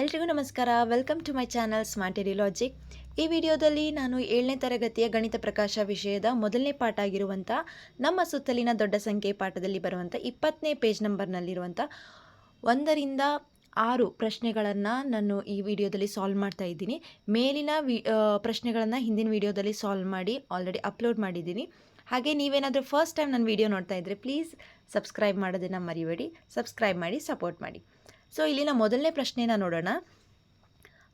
ಎಲ್ರಿಗೂ ನಮಸ್ಕಾರ. Welcome to my channel smart daily logic. ಈ ವಿಡಿಯೋದಲ್ಲಿ ನಾನು 7ನೇ ತರಗತಿಯ ಗಣಿತ ಪ್ರಕಾಶ ವಿಷಯದ ಮೊದಲನೇ ಪಾಠ ಆಗಿರುವಂಥ ನಮ್ಮ ಸುತ್ತಲಿನ ದೊಡ್ಡ ಸಂಖ್ಯೆ ಪಾಠದಲ್ಲಿ ಬರುವಂಥ 20ನೇ ಪೇಜ್ ನಂಬರ್ನಲ್ಲಿರುವಂಥ 1ರಿಂದ 6 ಪ್ರಶ್ನೆಗಳನ್ನು ನಾನು ಈ ವಿಡಿಯೋದಲ್ಲಿ ಸಾಲ್ವ್ ಮಾಡ್ತಾ ಇದ್ದೀನಿ. ಮೇಲಿನ ಪ್ರಶ್ನೆಗಳನ್ನು ಹಿಂದಿನ ವಿಡಿಯೋದಲ್ಲಿ ಸಾಲ್ವ್ ಮಾಡಿ ಆಲ್ರೆಡಿ ಅಪ್ಲೋಡ್ ಮಾಡಿದ್ದೀನಿ. ಹಾಗೆ ನೀವೇನಾದರೂ ಫಸ್ಟ್ ಟೈಮ್ ನನ್ನ ವಿಡಿಯೋ ನೋಡ್ತಾ ಇದ್ದರೆ ಪ್ಲೀಸ್ ಸಬ್ಸ್ಕ್ರೈಬ್ ಮಾಡೋದನ್ನು ಮರಿಬೇಡಿ. ಸಬ್ಸ್ಕ್ರೈಬ್ ಮಾಡಿ, ಸಪೋರ್ಟ್ ಮಾಡಿ. ಸೊ ಇಲ್ಲಿನ ಮೊದಲನೇ ಪ್ರಶ್ನೆನ ನೋಡೋಣ.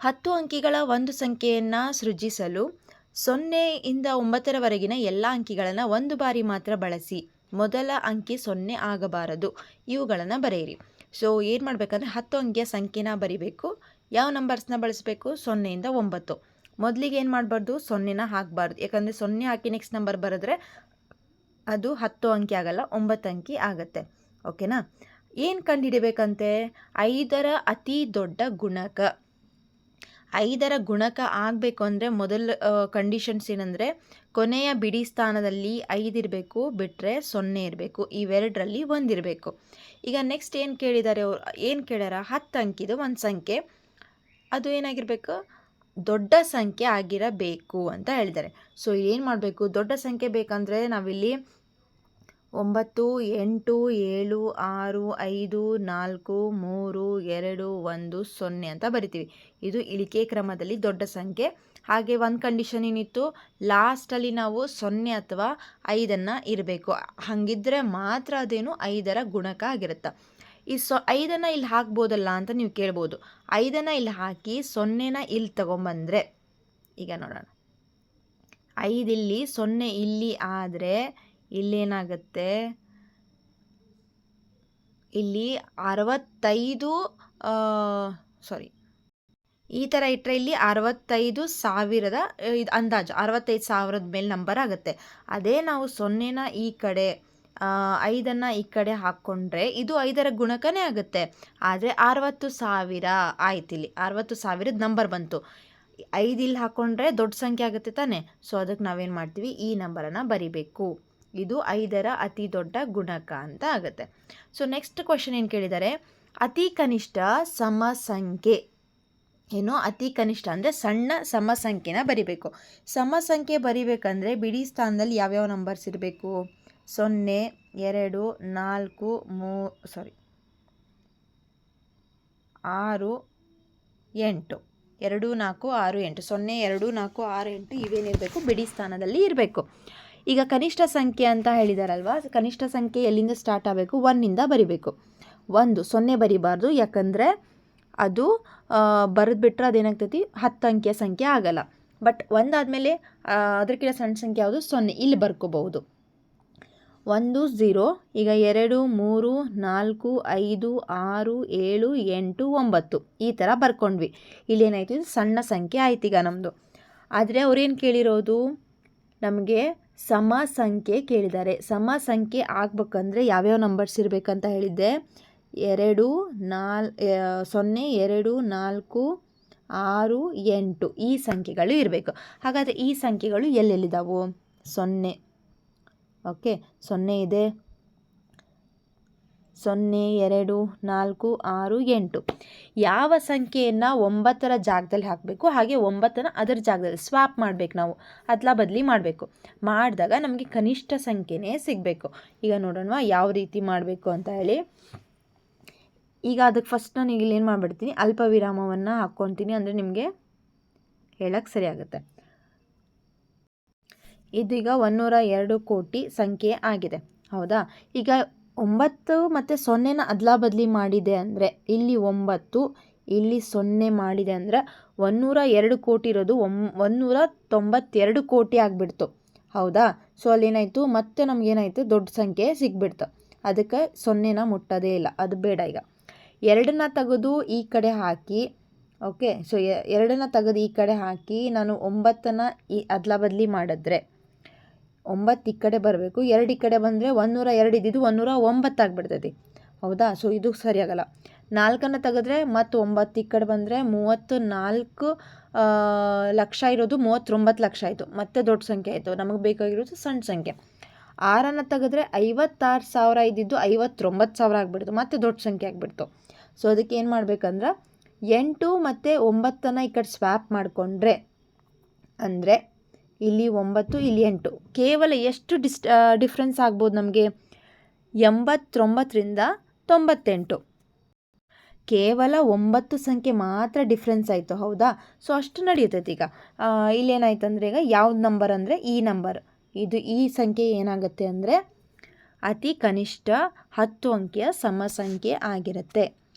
10 ಅಂಕಿಗಳ ಒಂದು ಸಂಖ್ಯೆಯನ್ನು ಸೃಜಿಸಲು 0 ಇಂದ 9ರವರೆಗಿನ ಎಲ್ಲ ಅಂಕಿಗಳನ್ನು ಒಂದು ಬಾರಿ ಮಾತ್ರ ಬಳಸಿ. ಮೊದಲ ಅಂಕಿ 0 ಆಗಬಾರದು. ಇವುಗಳನ್ನು ಬರೆಯಿರಿ. ಸೊ ಏನು ಮಾಡಬೇಕಂದ್ರೆ 10 ಅಂಕಿಯ ಸಂಖ್ಯೆನ ಬರಿಬೇಕು. ಯಾವ ನಂಬರ್ಸ್ನ ಬಳಸಬೇಕು? 0 ಇಂದ 9. ಮೊದಲಿಗೆ ಏನು ಮಾಡಬಾರ್ದು? 0ನ ಹಾಕಬಾರ್ದು. ಯಾಕಂದರೆ 0 ಹಾಕಿ ನೆಕ್ಸ್ಟ್ ನಂಬರ್ ಬರೆದ್ರೆ ಅದು 10 ಅಂಕಿ ಆಗಲ್ಲ, 9 ಅಂಕಿ ಆಗುತ್ತೆ. ಓಕೆನಾ? ಏನು ಕಂಡುಹಿಡಿಬೇಕಂತೆ? 5ರ ಅತಿ ದೊಡ್ಡ ಗುಣಕ. 5ರ ಗುಣಕ ಆಗಬೇಕು ಅಂದರೆ ಮೊದಲ ಕಂಡೀಷನ್ಸ್ ಏನಂದರೆ ಕೊನೆಯ ಬಿಡಿ ಸ್ಥಾನದಲ್ಲಿ 5 ಇರಬೇಕು, ಬಿಟ್ಟರೆ 0 ಇರಬೇಕು. ಇವೆರಡರಲ್ಲಿ ಒಂದಿರಬೇಕು. ಈಗ ನೆಕ್ಸ್ಟ್ ಏನು ಕೇಳಿದ್ದಾರೆ ಅವರು? ಏನು ಕೇಳ್ಯಾರ? 10 ಅಂಕಿದು ಒಂದು ಸಂಖ್ಯೆ, ಅದು ಏನಾಗಿರಬೇಕು? ದೊಡ್ಡ ಸಂಖ್ಯೆ ಆಗಿರಬೇಕು ಅಂತ ಹೇಳಿದ್ದಾರೆ. ಸೊ ಏನು ಮಾಡಬೇಕು? ದೊಡ್ಡ ಸಂಖ್ಯೆ ಬೇಕಂದರೆ ನಾವಿಲ್ಲಿ 9, 8, 7, 6, 5, 4, 3, 2, 1, 0 ಅಂತ ಬರಿತೀವಿ. ಇದು ಇಳಿಕೆ ಕ್ರಮದಲ್ಲಿ ದೊಡ್ಡ ಸಂಖ್ಯೆ. ಹಾಗೆ ಒಂದು ಕಂಡೀಷನ್ ಏನಿತ್ತು? ಲಾಸ್ಟಲ್ಲಿ ನಾವು 0 ಅಥವಾ 5 ಇರಬೇಕು. ಹಾಗಿದ್ದರೆ ಮಾತ್ರ ಅದೇನು 5ರ ಗುಣಕ ಆಗಿರುತ್ತೆ. ಈ 5 ಇಲ್ಲಿ ಹಾಕ್ಬೋದಲ್ಲ ಅಂತ ನೀವು ಕೇಳ್ಬೋದು. 5 ಇಲ್ಲಿ ಹಾಕಿ 0ನ ಇಲ್ಲಿ ತಗೊಂಬಂದರೆ, ಈಗ ನೋಡೋಣ. 5 ಇಲ್ಲಿ 0 ಇಲ್ಲಿ ಆದರೆ ಇಲ್ಲೇನಾಗುತ್ತೆ? ಇಲ್ಲಿ 65 ಈ ಥರ ಇಟ್ಟರೆ ಇಲ್ಲಿ 65,000 ಇದು ಅಂದಾಜು 65,000 ಮೇಲೆ ನಂಬರ್ ಆಗುತ್ತೆ. ಅದೇ ನಾವು 0ನ ಈ ಕಡೆ 5 ಈ ಕಡೆ ಹಾಕ್ಕೊಂಡ್ರೆ ಇದು 5ರ ಗುಣಕನೇ ಆಗುತ್ತೆ. ಆದರೆ 60,000 ಆಯ್ತು. ಇಲ್ಲಿ 60,000 ನಂಬರ್ ಬಂತು. 5 ಇಲ್ಲಿ ಹಾಕ್ಕೊಂಡ್ರೆ ದೊಡ್ಡ ಸಂಖ್ಯೆ ಆಗುತ್ತೆ ತಾನೆ. ಸೊ ಅದಕ್ಕೆ ನಾವೇನು ಮಾಡ್ತೀವಿ? ಈ ನಂಬರನ್ನು ಬರಿಬೇಕು. ಇದು 5ರ ಅತಿ ದೊಡ್ಡ ಗುಣಕ ಅಂತ ಆಗುತ್ತೆ. ಸೊ ನೆಕ್ಸ್ಟ್ ಕ್ವಶನ್ ಏನು ಕೇಳಿದ್ದಾರೆ? ಅತಿ ಕನಿಷ್ಠ ಸಮ ಸಂಖ್ಯೆ ಏನು? ಅತಿ ಕನಿಷ್ಠ ಅಂದರೆ ಸಣ್ಣ ಸಮ ಸಂಖ್ಯೆನ ಬರಿಬೇಕು. ಸಮ ಸಂಖ್ಯೆ ಬರಿಬೇಕಂದ್ರೆ ಬಿಡಿ ಸ್ಥಾನದಲ್ಲಿ ಯಾವ್ಯಾವ ನಂಬರ್ಸ್ ಇರಬೇಕು? 0, 2, 4, 6, 8. 2, 4, 6, 8. 0, 2, 4, 6, 8 ಇವೇನಿರಬೇಕು? ಬಿಡಿ ಸ್ಥಾನದಲ್ಲಿ ಇರಬೇಕು. ಈಗ ಕನಿಷ್ಠ ಸಂಖ್ಯೆ ಅಂತ ಹೇಳಿದಾರಲ್ವ, ಕನಿಷ್ಠ ಸಂಖ್ಯೆ ಎಲ್ಲಿಂದ ಸ್ಟಾರ್ಟ್ ಆಗಬೇಕು? 1ಇಂದ ಬರಿಬೇಕು. 1 0 ಬರಿಬಾರ್ದು, ಯಾಕಂದರೆ ಅದು ಬರೆದ್ಬಿಟ್ರೆ ಅದೇನಾಗ್ತೈತಿ? 10 ಅಂಕಿಯ ಸಂಖ್ಯೆ ಆಗಲ್ಲ. ಬಟ್ 1 ಆದಮೇಲೆ ಅದಕ್ಕಿಂತ ಸಣ್ಣ ಸಂಖ್ಯೆ ಯಾವುದು? 0. ಇಲ್ಲಿ ಬರ್ಕೋಬಹುದು. 1 0. ಈಗ 2 3 4 5 6 7 8 9 ಈ ಥರ ಬರ್ಕೊಂಡ್ವಿ. ಇಲ್ಲೇನಾಯ್ತು? ಇದು ಸಣ್ಣ ಸಂಖ್ಯೆ ಆಯ್ತು ಈಗ ನಮ್ಮದು. ಆದರೆ ಅವ್ರೇನು ಕೇಳಿರೋದು? ನಮಗೆ ಸಮ ಸಂಖ್ಯೆ ಕೇಳಿದ್ದಾರೆ. ಸಮ ಸಂಖ್ಯೆ ಆಗ್ಬೇಕಂದ್ರೆ ಯಾವ್ಯಾವ ನಂಬರ್ಸ್ ಇರಬೇಕಂತ ಹೇಳಿದ್ದೆ? 2 0 2 4 6 8 ಈ ಸಂಖ್ಯೆಗಳು ಇರಬೇಕು. ಹಾಗಾದರೆ ಈ ಸಂಖ್ಯೆಗಳು ಎಲ್ಲೆಲ್ಲಿದ್ದಾವು? 0. ಓಕೆ, 0 ಇದೆ. 0 2 4 6 8. ಯಾವ ಸಂಖ್ಯೆಯನ್ನು 9ರ ಜಾಗದಲ್ಲಿ ಹಾಕಬೇಕು, ಹಾಗೆ 9ನ ಅದರ ಜಾಗದಲ್ಲಿ ಸ್ವಾಪ್ ಮಾಡಬೇಕು. ನಾವು ಅದಲ ಬದಲಿ ಮಾಡಬೇಕು. ಮಾಡಿದಾಗ ನಮಗೆ ಕನಿಷ್ಠ ಸಂಖ್ಯೆನೇ ಸಿಗಬೇಕು. ಈಗ ನೋಡೋಣ ಯಾವ ರೀತಿ ಮಾಡಬೇಕು ಅಂತ ಹೇಳಿ. ಈಗ ಅದಕ್ಕೆ ಫಸ್ಟ್ ನಾನು ಈಗ ಏನು ಮಾಡಿಬಿಡ್ತೀನಿ? ಅಲ್ಪ ವಿರಾಮವನ್ನು ಹಾಕ್ಕೊತೀನಿ, ಅಂದರೆ ನಿಮಗೆ ಹೇಳಕ್ಕೆ ಸರಿ ಆಗುತ್ತೆ. ಇದೀಗ 102 ಕೋಟಿ ಸಂಖ್ಯೆ ಆಗಿದೆ, ಹೌದಾ? ಈಗ 9 ಮತ್ತು 0ನ ಅದಲ ಬದಲಿ ಮಾಡಿದೆ ಅಂದರೆ ಇಲ್ಲಿ 9, ಇಲ್ಲಿ 0 ಮಾಡಿದೆ ಅಂದರೆ 102 ಕೋಟಿ ಇರೋದು 192 ಕೋಟಿ ಆಗಿಬಿಡ್ತು, ಹೌದಾ? ಸೊ ಅಲ್ಲೇನಾಯಿತು? ಮತ್ತೆ ನಮಗೇನಾಯಿತು? ದೊಡ್ಡ ಸಂಖ್ಯೆ ಸಿಗ್ಬಿಡ್ತು. ಅದಕ್ಕೆ 0ನ ಮುಟ್ಟೋದೇ ಇಲ್ಲ, ಅದು ಬೇಡ. ಈಗ 2ನ್ನ ತೆಗೆದು ಈ ಕಡೆ ಹಾಕಿ, ಓಕೆ. ಸೊ 2ನ್ನ ತೆಗೆದು ಈ ಕಡೆ ಹಾಕಿ ನಾನು 9ನ ಈ ಅದಲ ಬದಲಿ ಮಾಡಿದ್ರೆ 9 ಈ ಕಡೆ ಬರಬೇಕು, 2 ಈ ಕಡೆ ಬಂದರೆ 102 ಇದ್ದಿದ್ದು 109 ಆಗಿಬಿಡ್ತೈತಿ, ಹೌದಾ? ಸೊ ಇದು ಸರಿಯಾಗಲ್ಲ. 4ನ್ನು ತೆಗೆದ್ರೆ ಮತ್ತು 9 ಈ ಕಡೆ ಬಂದರೆ 34 ಲಕ್ಷ ಇರೋದು 39 ಲಕ್ಷ ಆಯಿತು, ಮತ್ತೆ ದೊಡ್ಡ ಸಂಖ್ಯೆ ಆಯಿತು. ನಮಗೆ ಬೇಕಾಗಿರೋದು ಸಣ್ಣ ಸಂಖ್ಯೆ. 6ನ್ನು ತೆಗೆದ್ರೆ 56,000 ಇದ್ದಿದ್ದು 59,000 ಆಗಿಬಿಡ್ತು, ಮತ್ತೆ ದೊಡ್ಡ ಸಂಖ್ಯೆ ಆಗಿಬಿಡ್ತು. ಸೊ ಅದಕ್ಕೆ ಏನು ಮಾಡಬೇಕಂದ್ರೆ 8 ಮತ್ತು 9 ಈ ಕಡೆ ಸ್ವ್ಯಾಪ್ ಮಾಡಿಕೊಂಡ್ರೆ ಅಂದರೆ ಇಲ್ಲಿ 9 ಇಲ್ಲಿ 8 ಕೇವಲ ಎಷ್ಟು ಡಿಫ್ರೆನ್ಸ್ ಆಗ್ಬೋದು ನಮಗೆ? 89ರಿಂದ 98. ಕೇವಲ 9 ಸಂಖ್ಯೆ ಮಾತ್ರ ಡಿಫ್ರೆನ್ಸ್ ಆಯಿತು, ಹೌದಾ? ಸೊ ಅಷ್ಟು ನಡೆಯುತ್ತೈತೆ. ಈಗ ಇಲ್ಲೇನಾಯ್ತು ಅಂದರೆ, ಈಗ ಯಾವ್ದು ನಂಬರ್ ಅಂದರೆ ಈ ನಂಬರ್, ಈ ಸಂಖ್ಯೆ ಏನಾಗುತ್ತೆ ಅಂದರೆ ಅತಿ ಕನಿಷ್ಠ 10 ಅಂಕಿಯ ಸಮ ಸಂಖ್ಯೆ ಆಗಿರುತ್ತೆ.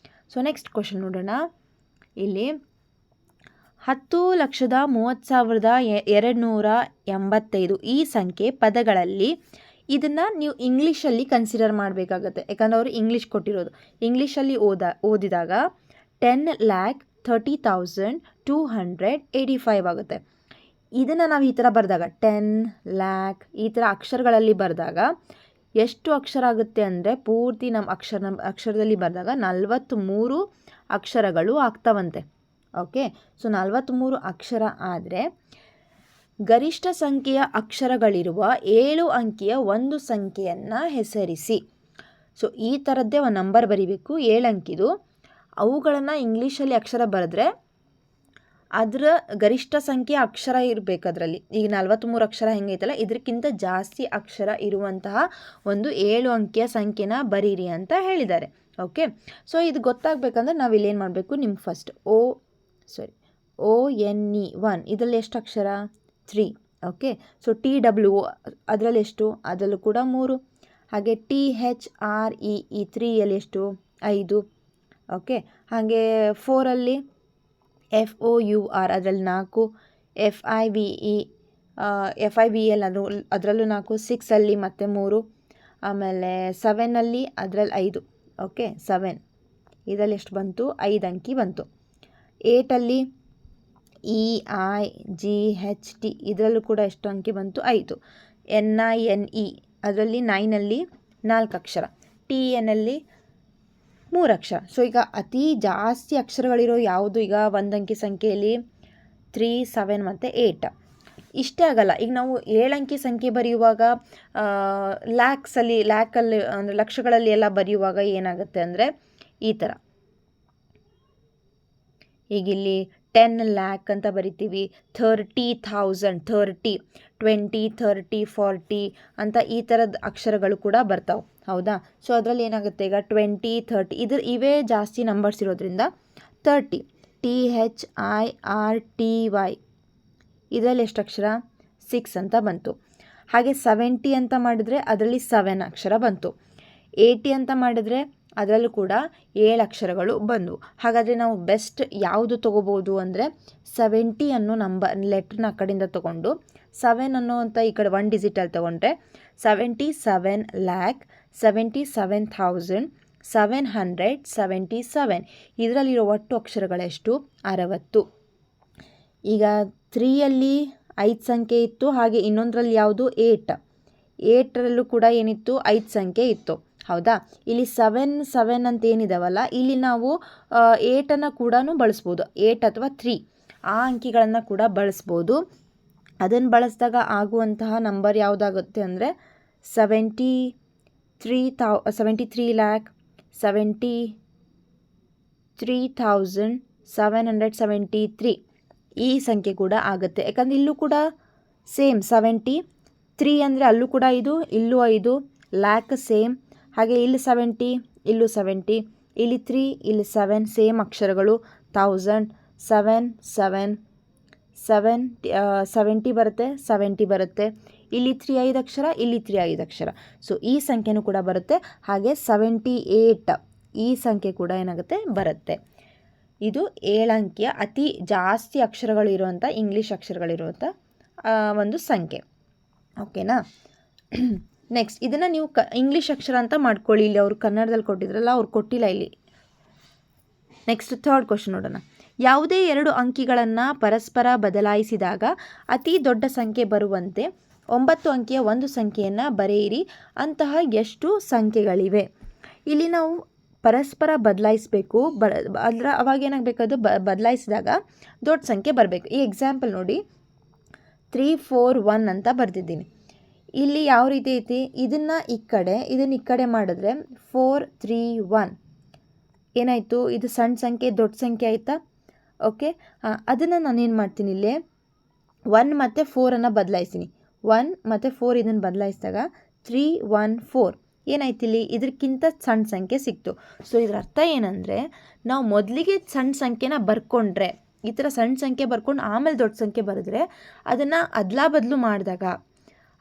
ಸೊ ನೆಕ್ಸ್ಟ್ ಕ್ವಶನ್ ನೋಡೋಣ. ಇಲ್ಲಿ 10,30,30,285 ಈ ಸಂಖ್ಯೆ ಪದಗಳಲ್ಲಿ ಇದನ್ನು ನೀವು ಇಂಗ್ಲೀಷಲ್ಲಿ ಕನ್ಸಿಡರ್ ಮಾಡಬೇಕಾಗತ್ತೆ. ಯಾಕಂದರೆ ಅವರು ಇಂಗ್ಲೀಷ್ ಕೊಟ್ಟಿರೋದು. ಇಂಗ್ಲೀಷಲ್ಲಿ ಓದಿದಾಗ 10,30,285 ಆಗುತ್ತೆ. ಇದನ್ನು ನಾವು ಈ ಥರ ಬರೆದಾಗ 10 lakh ಈ ಥರ ಅಕ್ಷರಗಳಲ್ಲಿ ಬರೆದಾಗ ಎಷ್ಟು ಅಕ್ಷರ ಆಗುತ್ತೆ ಅಂದರೆ ಪೂರ್ತಿ ನಮ್ಮ ಅಕ್ಷರದಲ್ಲಿ ಬರೆದಾಗ 43 ಅಕ್ಷರಗಳು ಆಗ್ತಾವಂತೆ. ಓಕೆ, ಸೊ 43 ಅಕ್ಷರ ಆದರೆ ಗರಿಷ್ಠ ಸಂಖ್ಯೆಯ ಅಕ್ಷರಗಳಿರುವ 7 ಅಂಕಿಯ ಒಂದು ಸಂಖ್ಯೆಯನ್ನು ಹೆಸರಿಸಿ. ಸೊ ಈ ಥರದ್ದೇ ಒಂದು ನಂಬರ್ ಬರೀಬೇಕು, 7 ಅಂಕಿದು. ಅವುಗಳನ್ನು ಇಂಗ್ಲೀಷಲ್ಲಿ ಅಕ್ಷರ ಬರೆದ್ರೆ ಅದರ ಗರಿಷ್ಠ ಸಂಖ್ಯೆ ಅಕ್ಷರ ಇರಬೇಕು ಅದರಲ್ಲಿ. ಈಗ 43 ಅಕ್ಷರ ಹೆಂಗೈತಲ್ಲ, ಇದಕ್ಕಿಂತ ಜಾಸ್ತಿ ಅಕ್ಷರ ಇರುವಂತಹ ಒಂದು 7 ಅಂಕಿಯ ಸಂಖ್ಯೆನ ಬರೀರಿ ಅಂತ ಹೇಳಿದ್ದಾರೆ. ಓಕೆ, ಸೊ ಇದು ಗೊತ್ತಾಗಬೇಕಂದ್ರೆ ನಾವು ಇಲ್ಲೇನು ಮಾಡಬೇಕು? ನಿಮ್ಗೆ ಫಸ್ಟ್ ONE1 ಇದರಲ್ಲಿ ಎಷ್ಟು ಅಕ್ಷರ? 3. ಓಕೆ, ಸೊ TWO ಅದರಲ್ಲಿ ಎಷ್ಟು? ಅದರಲ್ಲೂ ಕೂಡ 3. ಹಾಗೆ THREE 3ಯಲ್ಲಿ ಎಷ್ಟು? 5. ಓಕೆ, ಹಾಗೆ 4ಅಲ್ಲಿ FOUR ಅದರಲ್ಲಿ 4. FIVEL ಅದರಲ್ಲೂ 4. 6ಅಲ್ಲಿ ಮತ್ತೆ 3. ಆಮೇಲೆ 7ಅಲ್ಲಿ ಅದರಲ್ಲಿ 5. ಓಕೆ, 7 ಇದರಲ್ಲಿ ಎಷ್ಟು ಬಂತು? 5 ಅಂಕಿ ಬಂತು. 8ಅಲ್ಲಿ EIGHT ಇದರಲ್ಲೂ ಕೂಡ ಎಷ್ಟು ಅಂಕಿ ಬಂತು? 5. NINE ಅದರಲ್ಲಿ 9ಅಲ್ಲಿ 4 ಅಕ್ಷರ. TNಯಲ್ಲಿ 3 ಅಕ್ಷರ. ಸೊ ಈಗ ಅತಿ ಜಾಸ್ತಿ ಅಕ್ಷರಗಳಿರೋ ಯಾವುದು ಈಗ ಒಂದು ಅಂಕಿ ಸಂಖ್ಯೆಯಲ್ಲಿ? 3, 7 ಮತ್ತು 8. ಇಷ್ಟೇ ಆಗಲ್ಲ. ಈಗ ನಾವು 7 ಅಂಕಿ ಸಂಖ್ಯೆ ಬರೆಯುವಾಗ ಲ್ಯಾಕಲ್ಲಿ ಅಂದರೆ ಲಕ್ಷಗಳಲ್ಲಿ ಎಲ್ಲ ಬರೆಯುವಾಗ ಏನಾಗುತ್ತೆ ಅಂದರೆ ಈ ಥರ. ಈಗ ಇಲ್ಲಿ 10 lakh ಅಂತ ಬರಿತೀವಿ, 30,000, 30, 20, 30, 40 ಅಂತ ಈ ಥರದ ಅಕ್ಷರಗಳು ಕೂಡ ಬರ್ತಾವೆ, ಹೌದಾ? ಸೊ ಅದರಲ್ಲಿ ಏನಾಗುತ್ತೆ ಈಗ 20, 30 ಇವೇ ಜಾಸ್ತಿ ನಂಬರ್ಸ್ ಇರೋದ್ರಿಂದ 30, THIRTY ಇದರಲ್ಲಿ ಎಷ್ಟು ಅಕ್ಷರ? 6 ಅಂತ ಬಂತು. ಹಾಗೆ 70 ಅಂತ ಮಾಡಿದ್ರೆ ಅದರಲ್ಲಿ 7 ಅಕ್ಷರ ಬಂತು. 80 ಅಂತ ಮಾಡಿದ್ರೆ ಅದರಲ್ಲೂ ಕೂಡ 7 ಅಕ್ಷರಗಳು ಬಂದವು. ಹಾಗಾದರೆ ನಾವು ಬೆಸ್ಟ್ ಯಾವುದು ತೊಗೋಬೋದು ಅಂದರೆ 70 ಅನ್ನೋ ಲೆಟ್ರನ್ನ ಆ ಕಡೆಯಿಂದ ತೊಗೊಂಡು 7 ಅನ್ನೋ ಅಂತ ಈ ಕಡೆ 1 ಡಿಜಿಟಲ್ಲಿ ತೊಗೊಂಡ್ರೆ 77,77,777 ಇದರಲ್ಲಿರೋ ಒಟ್ಟು ಅಕ್ಷರಗಳೆಷ್ಟು? 60. ಈಗ 3ಯಲ್ಲಿ 5 ಸಂಖ್ಯೆ ಇತ್ತು, ಹಾಗೆ ಇನ್ನೊಂದರಲ್ಲಿ ಯಾವುದು? 8ರಲ್ಲೂ ಕೂಡ ಏನಿತ್ತು? 5 ಸಂಖ್ಯೆ ಇತ್ತು, ಹೌದಾ? ಇಲ್ಲಿ 7 ಅಂತ ಏನಿದಾವಲ್ಲ, ಇಲ್ಲಿ ನಾವು 8ಅನ್ನು ಕೂಡ ಬಳಸ್ಬೋದು. 8 ಅಥವಾ 3 ಆ ಅಂಕಿಗಳನ್ನು ಕೂಡ ಬಳಸ್ಬೋದು. ಅದನ್ನು ಬಳಸಿದಾಗ ಆಗುವಂತಹ ನಂಬರ್ ಯಾವುದಾಗುತ್ತೆ ಅಂದರೆ 73,73,773 ಈ ಸಂಖ್ಯೆ ಕೂಡ ಆಗುತ್ತೆ. ಯಾಕಂದರೆ ಇಲ್ಲೂ ಕೂಡ ಸೇಮ್ 73 ಅಂದರೆ ಅಲ್ಲೂ ಕೂಡ 5, ಇಲ್ಲೂ 5, ಲ್ಯಾಕ್ ಸೇಮ್. ಹಾಗೆ ಇಲ್ಲಿ 70, ಇಲ್ಲೂ 70, ಇಲ್ಲಿ 3, ಇಲ್ಲಿ 7 ಸೇಮ್ ಅಕ್ಷರಗಳು. 1000, 7, 7, 70 ಬರುತ್ತೆ, 70 ಬರುತ್ತೆ. ಇಲ್ಲಿ 3 5 ಅಕ್ಷರ, ಇಲ್ಲಿ 3 5 ಅಕ್ಷರ. ಸೊ ಈ ಸಂಖ್ಯೆನೂ ಕೂಡ ಬರುತ್ತೆ. ಹಾಗೆ 78 ಈ ಸಂಖ್ಯೆ ಕೂಡ ಏನಾಗುತ್ತೆ? ಬರುತ್ತೆ. ಇದು 7 ಅಂಕಿಯ ಅತಿ ಜಾಸ್ತಿ ಅಕ್ಷರಗಳಿರುವಂಥ ಇಂಗ್ಲೀಷ್ ಅಕ್ಷರಗಳಿರುವಂಥ ಒಂದು ಸಂಖ್ಯೆ. ಓಕೆನಾ? ನೆಕ್ಸ್ಟ್ ಇದನ್ನು ನೀವು ಇಂಗ್ಲೀಷ್ ಅಕ್ಷರ ಅಂತ ಮಾಡ್ಕೊಳ್ಳಿ. ಇಲ್ಲಿ ಅವರು ಕನ್ನಡದಲ್ಲಿ ಕೊಟ್ಟಿದ್ರಲ್ಲ, ಅವ್ರು ಕೊಟ್ಟಿಲ್ಲ ಇಲ್ಲಿ. ನೆಕ್ಸ್ಟ್ ಥರ್ಡ್ ಕ್ವಶನ್ ನೋಡೋಣ. ಯಾವುದೇ 2 ಅಂಕಿಗಳನ್ನು ಪರಸ್ಪರ ಬದಲಾಯಿಸಿದಾಗ ಅತಿ ದೊಡ್ಡ ಸಂಖ್ಯೆ ಬರುವಂತೆ 9 ಅಂಕಿಯ ಒಂದು ಸಂಖ್ಯೆಯನ್ನು ಬರೆಯಿರಿ. ಅಂತಹ ಎಷ್ಟು ಸಂಖ್ಯೆಗಳಿವೆ? ಇಲ್ಲಿ ನಾವು ಪರಸ್ಪರ ಬದಲಾಯಿಸಬೇಕು. ಅವಾಗ ಏನಾಗಬೇಕದು? ಬದಲಾಯಿಸಿದಾಗ ದೊಡ್ಡ ಸಂಖ್ಯೆ ಬರಬೇಕು. ಈ ಎಕ್ಸಾಂಪಲ್ ನೋಡಿ, 3 4 1 ಅಂತ ಬರೆದಿದ್ದೀನಿ. ಇಲ್ಲಿ ಯಾವ ರೀತಿ ಐತಿ? ಇದನ್ನು ಈ ಕಡೆ ಮಾಡಿದ್ರೆ 4 3 1 ಏನಾಯಿತು, ಇದು ಸಣ್ಣ ಸಂಖ್ಯೆ ದೊಡ್ಡ ಸಂಖ್ಯೆ ಆಯಿತಾ. ಓಕೆ, ಅದನ್ನು ನಾನೇನು ಮಾಡ್ತೀನಿ, ಇಲ್ಲಿ 1 ಮತ್ತು 4 ಬದಲಾಯಿಸ್ತೀನಿ. 1 ಮತ್ತು 4 ಇದನ್ನು ಬದಲಾಯಿಸಿದಾಗ 3 1 4 ಏನಾಯ್ತು, ಇಲ್ಲಿ ಇದಕ್ಕಿಂತ ಸಣ್ಣ ಸಂಖ್ಯೆ ಸಿಕ್ತು. ಸೊ ಇದರ ಅರ್ಥ ಏನಂದರೆ, ನಾವು ಮೊದಲಿಗೆ ಸಣ್ಣ ಸಂಖ್ಯೆನ ಬರ್ಕೊಂಡ್ರೆ, ಈ ಥರ ಸಣ್ಣ ಸಂಖ್ಯೆ ಬರ್ಕೊಂಡು ಆಮೇಲೆ ದೊಡ್ಡ ಸಂಖ್ಯೆ ಬರೆದ್ರೆ, ಅದನ್ನು ಅದ್ಲಾ ಬದಲು ಮಾಡಿದಾಗ,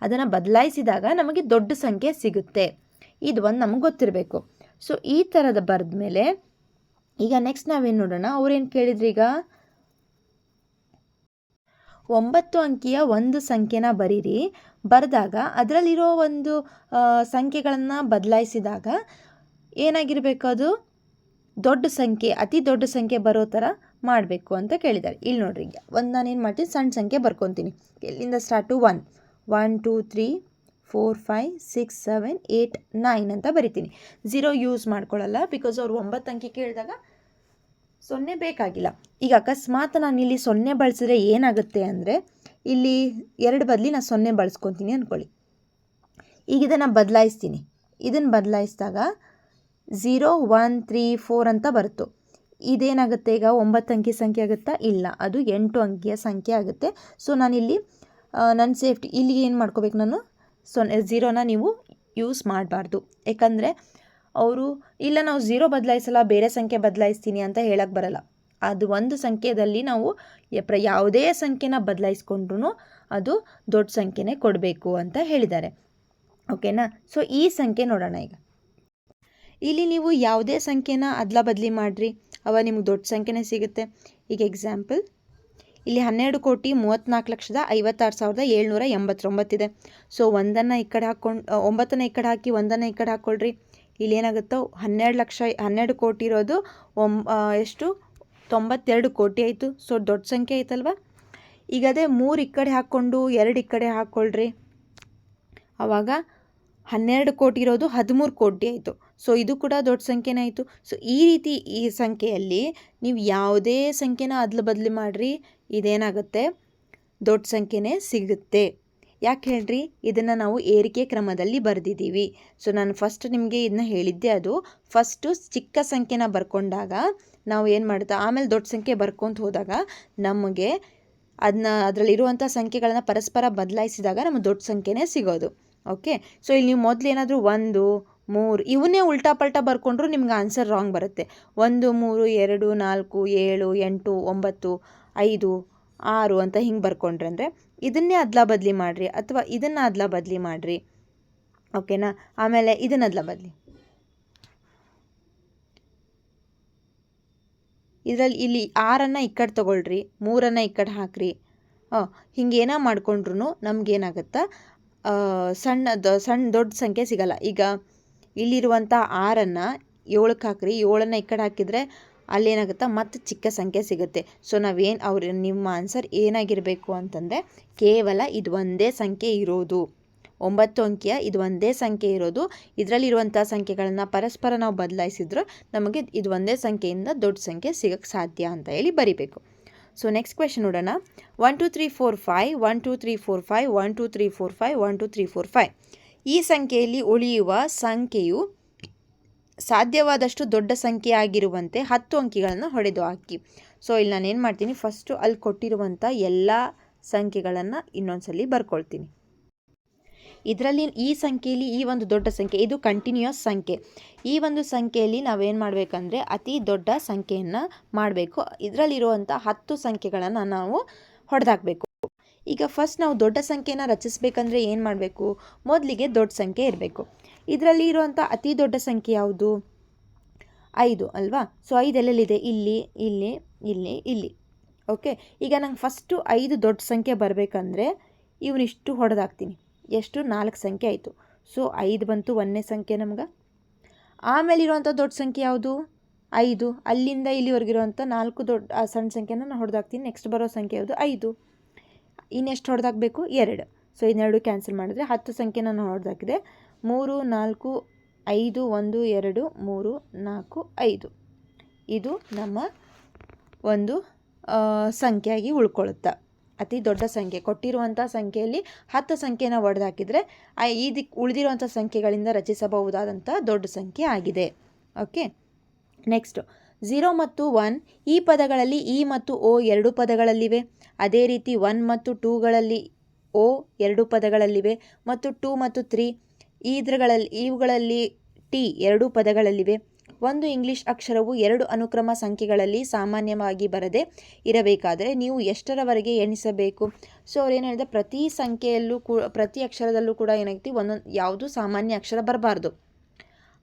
ಅದನ್ನು ಬದಲಾಯಿಸಿದಾಗ ನಮಗೆ ದೊಡ್ಡ ಸಂಖ್ಯೆ ಸಿಗುತ್ತೆ. ಇದು ಒಂದು ನಮಗೆ ಗೊತ್ತಿರಬೇಕು. ಸೊ ಈ ಥರದ ಬರೆದ ಮೇಲೆ ಈಗ ನೆಕ್ಸ್ಟ್ ನಾವೇನು ನೋಡೋಣ. ಅವ್ರೇನು ಕೇಳಿದ್ರು, ಈಗ 9 ಅಂಕಿಯ ಒಂದು ಸಂಖ್ಯೆನ ಬರೀರಿ, ಬರೆದಾಗ ಅದರಲ್ಲಿರೋ ಒಂದು ಸಂಖ್ಯೆಗಳನ್ನು ಬದಲಾಯಿಸಿದಾಗ ಏನಾಗಿರಬೇಕು, ಅದು ದೊಡ್ಡ ಸಂಖ್ಯೆ, ಅತಿ ದೊಡ್ಡ ಸಂಖ್ಯೆ ಬರೋ ಥರ ಮಾಡಬೇಕು ಅಂತ ಕೇಳಿದ್ದಾರೆ. ಇಲ್ಲಿ ನೋಡ್ರಿ, ಈಗ ನಾನೇನು ಮಾಡ್ತೀನಿ, ಸಣ್ಣ ಸಂಖ್ಯೆ ಬರ್ಕೊತೀನಿ. ಎಲ್ಲಿಂದ ಸ್ಟಾರ್ಟು, 1 1 2 3 4 5 6 7 8 9 ಅಂತ ಬರಿತೀನಿ. 0 ಯೂಸ್ ಮಾಡ್ಕೊಳ್ಳಲ್ಲ, ಬಿಕಾಸ್ ಅವ್ರು 9 ಅಂಕಿ ಕೇಳಿದಾಗ 0 ಬೇಕಾಗಿಲ್ಲ. ಈಗ ಅಕಸ್ಮಾತ್ ನಾನು ಇಲ್ಲಿ 0 ಬಳಸಿದ್ರೆ ಏನಾಗುತ್ತೆ ಅಂದರೆ, ಇಲ್ಲಿ 2 ಬದಲಿ ನಾನು 0 ಬಳಸ್ಕೊತೀನಿ ಅಂದ್ಕೊಳ್ಳಿ. ಈಗ ಇದನ್ನು ಬದಲಾಯಿಸ್ತೀನಿ. ಇದನ್ನು ಬದಲಾಯಿಸಿದಾಗ 0 1 3 4 ಅಂತ ಬರುತ್ತೋ, ಇದೇನಾಗುತ್ತೆ, ಈಗ 9 ಅಂಕಿ ಸಂಖ್ಯೆ ಆಗುತ್ತಾ, ಇಲ್ಲ, ಅದು 8 ಅಂಕಿಯ ಸಂಖ್ಯೆ ಆಗುತ್ತೆ. ಸೊ ನಾನಿಲ್ಲಿ ನನ್ನ ಸೇಫ್ಟಿ ಇಲ್ಲಿಗೆ ಏನು ಮಾಡ್ಕೋಬೇಕು, ನಾನು 0ನ ನೀವು ಯೂಸ್ ಮಾಡಬಾರ್ದು. ಯಾಕಂದರೆ ಅವರು ಇಲ್ಲ ನಾವು 0 ಬದಲಾಯಿಸಲ್ಲ, ಬೇರೆ ಸಂಖ್ಯೆ ಬದಲಾಯಿಸ್ತೀನಿ ಅಂತ ಹೇಳಕ್ಕೆ ಬರಲ್ಲ. ಅದು ಒಂದು ಸಂಖ್ಯೆಯಲ್ಲಿ ನಾವು ಯಾವುದೇ ಸಂಖ್ಯೆನ ಬದಲಾಯಿಸ್ಕೊಂಡ್ರೂ ಅದು ದೊಡ್ಡ ಸಂಖ್ಯೆನೇ ಕೊಡಬೇಕು ಅಂತ ಹೇಳಿದ್ದಾರೆ. ಓಕೆನಾ. ಸೊ ಈ ಸಂಖ್ಯೆ ನೋಡೋಣ. ಈಗ ಇಲ್ಲಿ ನೀವು ಯಾವುದೇ ಸಂಖ್ಯೆನ ಅದ್ಲ ಬದಲಿ ಮಾಡಿರಿ, ಅವ ನಿಮ್ಗೆ ದೊಡ್ಡ ಸಂಖ್ಯೆನೇ ಸಿಗುತ್ತೆ. ಈಗ ಎಕ್ಸಾಂಪಲ್, ಇಲ್ಲಿ 12,56,56,789 ಇದೆ. ಸೊ 1 ಈ ಕಡೆ ಹಾಕ್ಕೊಂಡು 9 ಈ ಕಡೆ ಹಾಕಿ 1 ಈ ಕಡೆ ಹಾಕ್ಕೊಳ್ರಿ. ಇಲ್ಲಿ ಏನಾಗುತ್ತೋ, 12 ಕೋಟಿ ಇರೋದು ಎಷ್ಟು, 92 ಕೋಟಿ ಆಯಿತು. ಸೊ ದೊಡ್ಡ ಸಂಖ್ಯೆ ಆಯ್ತಲ್ವ. ಈಗ ಅದೇ 3 ಈ ಕಡೆ ಹಾಕ್ಕೊಂಡು 2 ಈ ಕಡೆ ಹಾಕ್ಕೊಳ್ರಿ, ಆವಾಗ 12 ಕೋಟಿ ಇರೋದು 13 ಕೋಟಿ ಆಯಿತು. ಸೊ ಇದು ಕೂಡ ದೊಡ್ಡ ಸಂಖ್ಯೆನೇ ಆಯಿತು. ಸೊ ಈ ರೀತಿ ಈ ಸಂಖ್ಯೆಯಲ್ಲಿ ನೀವು ಯಾವುದೇ ಸಂಖ್ಯೆನ ಅದ್ಲು ಬದಲು ಮಾಡಿರಿ, ಇದೇನಾಗುತ್ತೆ, ದೊಡ್ಡ ಸಂಖ್ಯೆನೇ ಸಿಗುತ್ತೆ. ಯಾಕೆ ಹೇಳ್ರಿ, ಇದನ್ನು ನಾವು ಏರಿಕೆ ಕ್ರಮದಲ್ಲಿ ಬರೆದಿದ್ದೀವಿ. ಸೊ ನಾನು ಫಸ್ಟ್ ನಿಮಗೆ ಇದನ್ನ ಹೇಳಿದ್ದೆ, ಅದು ಫಸ್ಟು ಚಿಕ್ಕ ಸಂಖ್ಯೆನ ಬರ್ಕೊಂಡಾಗ ನಾವು ಏನು ಮಾಡುತ್ತೆ, ಆಮೇಲೆ ದೊಡ್ಡ ಸಂಖ್ಯೆ ಬರ್ಕೊಂತ ಹೋದಾಗ ನಮಗೆ ಅದರಲ್ಲಿರುವಂಥ ಸಂಖ್ಯೆಗಳನ್ನು ಪರಸ್ಪರ ಬದಲಾಯಿಸಿದಾಗ ನಮಗೆ ದೊಡ್ಡ ಸಂಖ್ಯೆನೇ ಸಿಗೋದು. ಓಕೆ. ಸೊ ಇಲ್ಲಿ ನೀವು ಮೊದಲು ಏನಾದರೂ 1 3 ಇವನ್ನೇ ಉಲ್ಟಾ ಪಲ್ಟಾ ಬರ್ಕೊಂಡ್ರು ನಿಮ್ಗೆ ಆನ್ಸರ್ ರಾಂಗ್ ಬರುತ್ತೆ. 1 3 2 4 7 8 9 5 6 ಅಂತ ಹಿಂಗೆ ಬರ್ಕೊಂಡ್ರೆ ಅಂದರೆ ಇದನ್ನೇ ಅದ್ಲಾ ಬದಲಿ ಮಾಡಿರಿ, ಅಥವಾ ಇದನ್ನು ಅದ್ಲಾ ಬದಲಿ ಮಾಡಿರಿ. ಓಕೆನಾ. ಆಮೇಲೆ ಇದನ್ನು ಅದ್ಲಾ ಬದಲಿ, ಇದರಲ್ಲಿ ಇಲ್ಲಿ 6 ಈ ಕಡೆ ತೊಗೊಳ್ರಿ, 3 ಈ ಕಡೆ ಹಾಕ್ರಿ. ಹಿಂಗೇನೋ ಮಾಡ್ಕೊಂಡ್ರು ನಮಗೇನಾಗುತ್ತಾ, ಸಣ್ಣ ದೊಡ್ಡ ಸಂಖ್ಯೆ ಸಿಗಲ್ಲ. ಈಗ ಇಲ್ಲಿರುವಂಥ 6 7ಕ್ಕೆ ಹಾಕ್ರಿ, 7 ಈ ಕಡೆ ಹಾಕಿದರೆ ಅಲ್ಲೇನಾಗುತ್ತಾ ಮತ್ತೆ ಚಿಕ್ಕ ಸಂಖ್ಯೆ ಸಿಗುತ್ತೆ. ಸೊ ನಿಮ್ಮ ಆನ್ಸರ್ ಏನಾಗಿರಬೇಕು ಅಂತಂದರೆ, ಕೇವಲ ಇದು ಒಂದೇ ಸಂಖ್ಯೆ ಇರೋದು, 9 ಅಂಕಿಯ ಇದು ಒಂದೇ ಸಂಖ್ಯೆ ಇರೋದು. ಇದರಲ್ಲಿರುವಂಥ ಸಂಖ್ಯೆಗಳನ್ನು ಪರಸ್ಪರ ನಾವು ಬದಲಾಯಿಸಿದ್ರೆ ನಮಗೆ ಇದು ಒಂದೇ ಸಂಖ್ಯೆಯಿಂದ ದೊಡ್ಡ ಸಂಖ್ಯೆ ಸಿಗೋಕ್ಕೆ ಸಾಧ್ಯ ಅಂತ ಹೇಳಿ ಬರಿಬೇಕು. ಸೊ ನೆಕ್ಸ್ಟ್ ಕ್ವೆಶನ್ ನೋಡೋಣ. 1 2 3 4 5 1 2 3 4 5 1 2 3 4 5 1 2 3 4 5 ಈ ಸಂಖ್ಯೆಯಲ್ಲಿ ಉಳಿಯುವ ಸಂಖ್ಯೆಯು ಸಾಧ್ಯವಾದಷ್ಟು ದೊಡ್ಡ ಸಂಖ್ಯೆ ಆಗಿರುವಂತೆ 10 ಅಂಕಿಗಳನ್ನು ಹೊಡೆದು ಹಾಕಿ. ಸೊ ಇಲ್ಲಿ ನಾನು ಏನು ಮಾಡ್ತೀನಿ, ಫಸ್ಟು ಅಲ್ಲಿ ಕೊಟ್ಟಿರುವಂಥ ಎಲ್ಲ ಸಂಖ್ಯೆಗಳನ್ನು ಇನ್ನೊಂದ್ಸಲಿ ಬರ್ಕೊಳ್ತೀನಿ. ಇದರಲ್ಲಿ ಈ ಸಂಖ್ಯೆಯಲ್ಲಿ ಈ ಒಂದು ದೊಡ್ಡ ಸಂಖ್ಯೆ, ಇದು ಕಂಟಿನ್ಯೂಯಸ್ ಸಂಖ್ಯೆ. ಈ ಒಂದು ಸಂಖ್ಯೆಯಲ್ಲಿ ನಾವೇನು ಮಾಡಬೇಕಂದ್ರೆ ಅತಿ ದೊಡ್ಡ ಸಂಖ್ಯೆಯನ್ನು ಮಾಡಬೇಕು. ಇದರಲ್ಲಿರುವಂಥ 10 ಸಂಖ್ಯೆಗಳನ್ನು ನಾವು ಹೊಡೆದಾಕಬೇಕು. ಈಗ ಫಸ್ಟ್ ನಾವು ದೊಡ್ಡ ಸಂಖ್ಯೆನ ರಚಿಸಬೇಕಂದ್ರೆ ಏನು ಮಾಡಬೇಕು, ಮೊದಲಿಗೆ ದೊಡ್ಡ ಸಂಖ್ಯೆ ಇರಬೇಕು. ಇದರಲ್ಲಿ ಇರುವಂಥ ಅತಿ ದೊಡ್ಡ ಸಂಖ್ಯೆ ಯಾವುದು, 5 ಅಲ್ವಾ. ಸೊ 5 ಎಲ್ಲೆಲ್ಲಿದೆ, ಇಲ್ಲಿ ಇಲ್ಲಿ ಇಲ್ಲಿ ಇಲ್ಲಿ. ಓಕೆ. ಈಗ ನಂಗೆ ಫಸ್ಟು 5 ದೊಡ್ಡ ಸಂಖ್ಯೆ ಬರಬೇಕಂದ್ರೆ ಇವನಿಷ್ಟು ಹೊಡೆದಾಕ್ತೀನಿ. ಎಷ್ಟು, 4 ಸಂಖ್ಯೆ ಆಯಿತು. ಸೊ 5 ಬಂತು, 1ನೇ ಸಂಖ್ಯೆ ನಮ್ಗೆ. ಆಮೇಲಿರುವಂಥ ದೊಡ್ಡ ಸಂಖ್ಯೆ ಯಾವುದು, 5. ಅಲ್ಲಿಂದ ಇಲ್ಲಿವರೆಗಿರುವಂಥ 4 ದೊಡ್ಡ ಸಣ್ಣ ಸಂಖ್ಯೆನ ನಾನು ಹೊಡೆದಾಕ್ತೀನಿ. ನೆಕ್ಸ್ಟ್ ಬರೋ ಸಂಖ್ಯೆ ಯಾವುದು, 5. ಇನ್ನೆಷ್ಟು ಹೊಡೆದಾಕಬೇಕು, 2. ಸೊ ಇನ್ನೆರಡು ಕ್ಯಾನ್ಸಲ್ ಮಾಡಿದ್ರೆ 10 ಸಂಖ್ಯೆ ನಾನು ಹೊಡೆದಾಕಿದೆ. 3 4 5 1 2 3 4 5 ಇದು ನಮ್ಮ ಒಂದು ಸಂಖ್ಯೆಯಾಗಿ ಉಳ್ಕೊಳ್ಳುತ್ತೆ. ಅತಿ ದೊಡ್ಡ ಸಂಖ್ಯೆ ಕೊಟ್ಟಿರುವಂಥ ಸಂಖ್ಯೆಯಲ್ಲಿ 10 ಸಂಖ್ಯೆನ ಹೊಡೆದಾಕಿದರೆ ಉಳಿದಿರುವಂಥ ಸಂಖ್ಯೆಗಳಿಂದ ರಚಿಸಬಹುದಾದಂಥ ದೊಡ್ಡ ಸಂಖ್ಯೆ ಆಗಿದೆ. ಓಕೆ. ನೆಕ್ಸ್ಟ್ 0 ಮತ್ತು 1 ಈ ಪದಗಳಲ್ಲಿ ಇ ಮತ್ತು ಓ 2 ಪದಗಳಲ್ಲಿವೆ. ಅದೇ ರೀತಿ 1 ಮತ್ತು 2ಗಳಲ್ಲಿ ಓ 2 ಪದಗಳಲ್ಲಿವೆ ಮತ್ತು 2 ಮತ್ತು 3 ಇವುಗಳಲ್ಲಿ ಟಿ 2 ಪದಗಳಲ್ಲಿವೆ. ಒಂದು ಇಂಗ್ಲಿಷ್ ಅಕ್ಷರವು 2 ಅನುಕ್ರಮ ಸಂಖ್ಯೆಗಳಲ್ಲಿ ಸಾಮಾನ್ಯವಾಗಿ ಬರದೆ ಇರಬೇಕಾದರೆ ನೀವು ಎಷ್ಟರವರೆಗೆ ಎಣಿಸಬೇಕು? ಸೊ ಅವ್ರೇನು ಹೇಳಿದೆ, ಪ್ರತಿ ಸಂಖ್ಯೆಯಲ್ಲೂ ಪ್ರತಿ ಅಕ್ಷರದಲ್ಲೂ ಕೂಡ ಏನಾಗ್ತಿ ಒಂದೊಂದು ಯಾವುದು ಸಾಮಾನ್ಯ ಅಕ್ಷರ ಬರಬಾರ್ದು.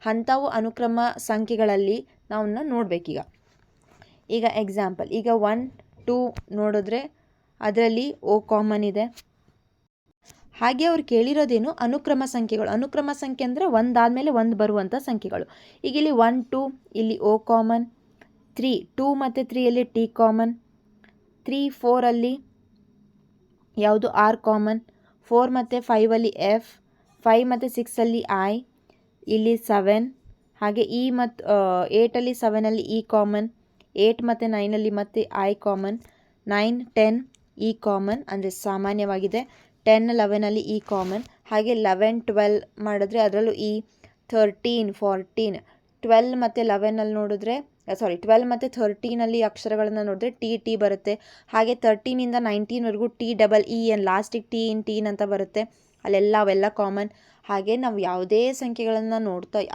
ಅಂಥವು ಅನುಕ್ರಮ ಸಂಖ್ಯೆಗಳಲ್ಲಿ ನಾವನ್ನ ನೋಡಬೇಕೀಗ. ಈಗ ಎಕ್ಸಾಂಪಲ್, ಈಗ 1 2 ನೋಡಿದ್ರೆ ಅದರಲ್ಲಿ ಓ ಕಾಮನ್ ಇದೆ. ಹಾಗೆ ಅವ್ರು ಕೇಳಿರೋದೇನು, ಅನುಕ್ರಮ ಸಂಖ್ಯೆಗಳು. ಅನುಕ್ರಮ ಸಂಖ್ಯೆ ಅಂದರೆ ಒಂದಾದಮೇಲೆ ಒಂದು ಬರುವಂಥ ಸಂಖ್ಯೆಗಳು. ಈಗ ಇಲ್ಲಿ 1 2 ಇಲ್ಲಿ ಓ ಕಾಮನ್, 3 2 ಮತ್ತು 3ಯಲ್ಲಿ ಟಿ ಕಾಮನ್, 3 4ಅಲ್ಲಿ ಯಾವುದು ಆರ್ ಕಾಮನ್, 4 ಮತ್ತು 5ಅಲ್ಲಿ ಎಫ್, 5 ಮತ್ತು 6ಅಲ್ಲಿ ಐ, ಇಲ್ಲಿ 7, ಹಾಗೆ ಇ ಮತ್ತು 8ಅಲ್ಲಿ 7ಅಲ್ಲಿ ಇ ಕಾಮನ್, 8 ಮತ್ತು 9ಅಲ್ಲಿ ಮತ್ತೆ ಐ ಕಾಮನ್, 9 10 ಇ ಕಾಮನ್ ಅಂದರೆ ಸಾಮಾನ್ಯವಾಗಿದೆ, 10 11ಅಲ್ಲಿ ಇ ಕಾಮನ್, ಹಾಗೆ 11 12 ಮಾಡಿದ್ರೆ ಅದರಲ್ಲೂ ಇ, 13 14 12 ಮತ್ತು 11ಅಲ್ಲಿ ನೋಡಿದ್ರೆ 12 ಮತ್ತು 13ಅಲ್ಲಿ ಅಕ್ಷರಗಳನ್ನು ನೋಡಿದ್ರೆ ಟಿ ಬರುತ್ತೆ. ಹಾಗೆ 13ಇಂದ 19ವರೆಗೂ ಟಿ ಡಬಲ್ ಇ ಎನ್ ಲಾಸ್ಟಿಗೆ ಟಿ ಇನ್ ಟೀನ್ ಅಂತ ಬರುತ್ತೆ, ಅವೆಲ್ಲ ಕಾಮನ್. ಹಾಗೆ ನಾವು ಯಾವುದೇ ಸಂಖ್ಯೆಗಳನ್ನು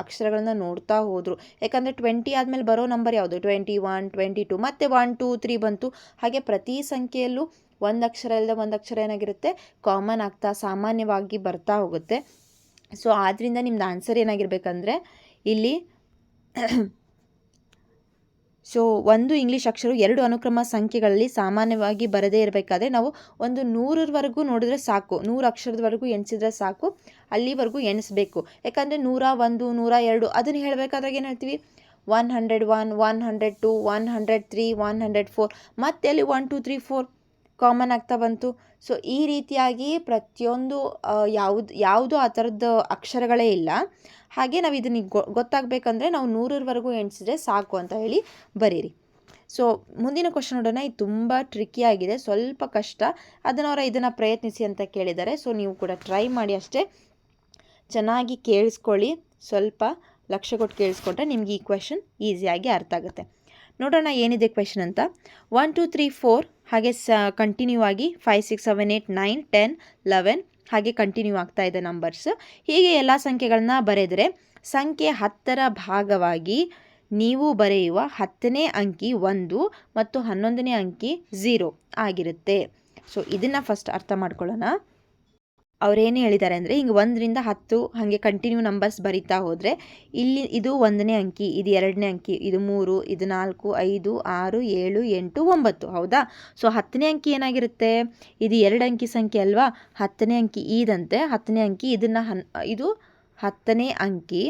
ಅಕ್ಷರಗಳನ್ನು ನೋಡ್ತಾ ಹೋದರು, ಯಾಕಂದರೆ 20 ಆದಮೇಲೆ ಬರೋ ನಂಬರ್ ಯಾವುದು, 21 22 ಮತ್ತು 1 2 3 ಬಂತು. ಹಾಗೆ ಪ್ರತಿ ಸಂಖ್ಯೆಯಲ್ಲೂ ಒಂದು ಅಕ್ಷರ ಇಲ್ಲದೆ ಒಂದು ಅಕ್ಷರ ಏನಾಗಿರುತ್ತೆ, ಕಾಮನ್ ಆಗ್ತಾ ಸಾಮಾನ್ಯವಾಗಿ ಬರ್ತಾ ಹೋಗುತ್ತೆ. ಸೊ ಆದ್ದರಿಂದ ನಿಮ್ದು ಆನ್ಸರ್ ಏನಾಗಿರ್ಬೇಕಂದ್ರೆ ಇಲ್ಲಿ ಸೊ ಒಂದು ಇಂಗ್ಲೀಷ್ ಅಕ್ಷರವು 2 ಅನುಕ್ರಮ ಸಂಖ್ಯೆಗಳಲ್ಲಿ ಸಾಮಾನ್ಯವಾಗಿ ಬರದೇ ಇರಬೇಕಾದ್ರೆ ನಾವು ಒಂದು 100ರವರೆಗೂ ನೋಡಿದ್ರೆ ಸಾಕು, 100 ಅಕ್ಷರದವರೆಗೂ ಎಣಿಸಿದ್ರೆ ಸಾಕು, ಅಲ್ಲಿವರೆಗೂ ಎಣಿಸ್ಬೇಕು. ಯಾಕಂದರೆ 101 102 ಅದನ್ನು ಹೇಳಬೇಕಾದಾಗ ಏನು ಹೇಳ್ತೀವಿ, 101 102 103 104 ಮತ್ತೆ ಅಲ್ಲಿ 1 2 3 4 ಕಾಮನ್ ಆಗ್ತಾ ಬಂತು. ಸೊ ಈ ರೀತಿಯಾಗಿ ಪ್ರತಿಯೊಂದು ಯಾವುದು ಆ ಥರದ್ದು ಅಕ್ಷರಗಳೇ ಇಲ್ಲ. ಹಾಗೆ ನಾವು ಇದನ್ನು ಗೊತ್ತಾಗಬೇಕಂದ್ರೆ ನಾವು 100ರವರೆಗೂ ಎಣಿಸಿದ್ರೆ ಸಾಕು ಅಂತ ಹೇಳಿ ಬರೀರಿ. ಸೊ ಮುಂದಿನ ಕ್ವಶನ್ ನೋಡೋಣ. ಇದು ತುಂಬ ಟ್ರಿಕ್ಕಿಯಾಗಿದೆ, ಸ್ವಲ್ಪ ಕಷ್ಟ, ಇದನ್ನು ಪ್ರಯತ್ನಿಸಿ ಅಂತ ಕೇಳಿದ್ದಾರೆ. ಸೊ ನೀವು ಕೂಡ ಟ್ರೈ ಮಾಡಿ ಅಷ್ಟೇ, ಚೆನ್ನಾಗಿ ಕೇಳಿಸ್ಕೊಳ್ಳಿ, ಸ್ವಲ್ಪ ಲಕ್ಷ್ಯ ಕೊಟ್ಟು ಕೇಳಿಸ್ಕೊಂಡ್ರೆ ನಿಮ್ಗೆ ಈ ಕ್ವೆಶನ್ ಈಸಿಯಾಗಿ ಅರ್ಥ ಆಗುತ್ತೆ. ನೋಡೋಣ ಏನಿದೆ ಕ್ವೆಶನ್ ಅಂತ. 1 2 3 4 ಹಾಗೆ ಕಂಟಿನ್ಯೂ ಆಗಿ 5 6 7 8 9 10 11 ಹಾಗೆ ಕಂಟಿನ್ಯೂ ಆಗ್ತಾ ಇದೆ ನಂಬರ್ಸ್. ಹೀಗೆ ಎಲ್ಲ ಸಂಖ್ಯೆಗಳನ್ನ ಬರೆದರೆ ಸಂಖ್ಯೆ 10ರ ಭಾಗವಾಗಿ ನೀವು ಬರೆಯುವ 10ನೇ ಅಂಕಿ 1 ಮತ್ತು 11ನೇ ಅಂಕಿ 0 ಆಗಿರುತ್ತೆ. ಸೊ ಇದನ್ನು ಫಸ್ಟ್ ಅರ್ಥ ಮಾಡ್ಕೊಳ್ಳೋಣ. ಅವರೇನು ಹೇಳಿದ್ದಾರೆ ಅಂದರೆ, ಹಿಂಗೆ 1ರಿಂದ 10 ಹಾಗೆ ಕಂಟಿನ್ಯೂ ನಂಬರ್ಸ್ ಬರಿತಾ ಹೋದರೆ ಇಲ್ಲಿ ಇದು 1ನೇ ಅಂಕಿ, ಇದು 2ನೇ ಅಂಕಿ, ಇದು 3, ಇದು 4 5 6 7 8 9, ಹೌದಾ? ಸೊ 10ನೇ ಅಂಕಿ ಏನಾಗಿರುತ್ತೆ, ಇದು 2 ಅಂಕಿ ಸಂಖ್ಯೆ ಅಲ್ವಾ, 10ನೇ ಅಂಕಿ ಇದಂತೆ, 10ನೇ ಅಂಕಿ ಇದು 10ನೇ ಅಂಕಿ,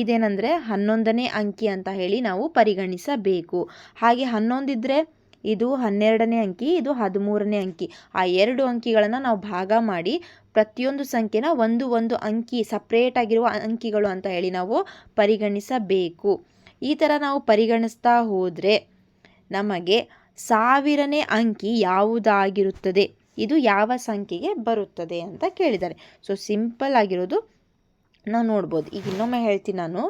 ಇದೇನೆಂದರೆ 11ನೇ ಅಂಕಿ ಅಂತ ಹೇಳಿ ನಾವು ಪರಿಗಣಿಸಬೇಕು. ಹಾಗೆ 11 ಇದ್ದರೆ ಇದು 12ನೇ ಅಂಕಿ, ಇದು 13ನೇ ಅಂಕಿ. ಆ 2 ಅಂಕಿಗಳನ್ನು ನಾವು ಭಾಗ ಮಾಡಿ ಪ್ರತಿಯೊಂದು ಸಂಖ್ಯೆನ ಒಂದು ಅಂಕಿ ಸಪ್ರೇಟ್ ಆಗಿರುವ ಅಂಕಿಗಳು ಅಂತ ಹೇಳಿ ನಾವು ಪರಿಗಣಿಸಬೇಕು. ಈ ಥರ ನಾವು ಪರಿಗಣಿಸ್ತಾ ಹೋದರೆ ನಮಗೆ 1000ನೇ ಅಂಕಿ ಯಾವುದಾಗಿರುತ್ತದೆ, ಇದು ಯಾವ ಸಂಖ್ಯೆಗೆ ಬರುತ್ತದೆ ಅಂತ ಕೇಳಿದ್ದಾರೆ. ಸೊ ಸಿಂಪಲ್ ಆಗಿರೋದು ನಾವು ನೋಡ್ಬೋದು. ಈಗ ಇನ್ನೊಮ್ಮೆ ಹೇಳ್ತೀನಿ ನಾನು,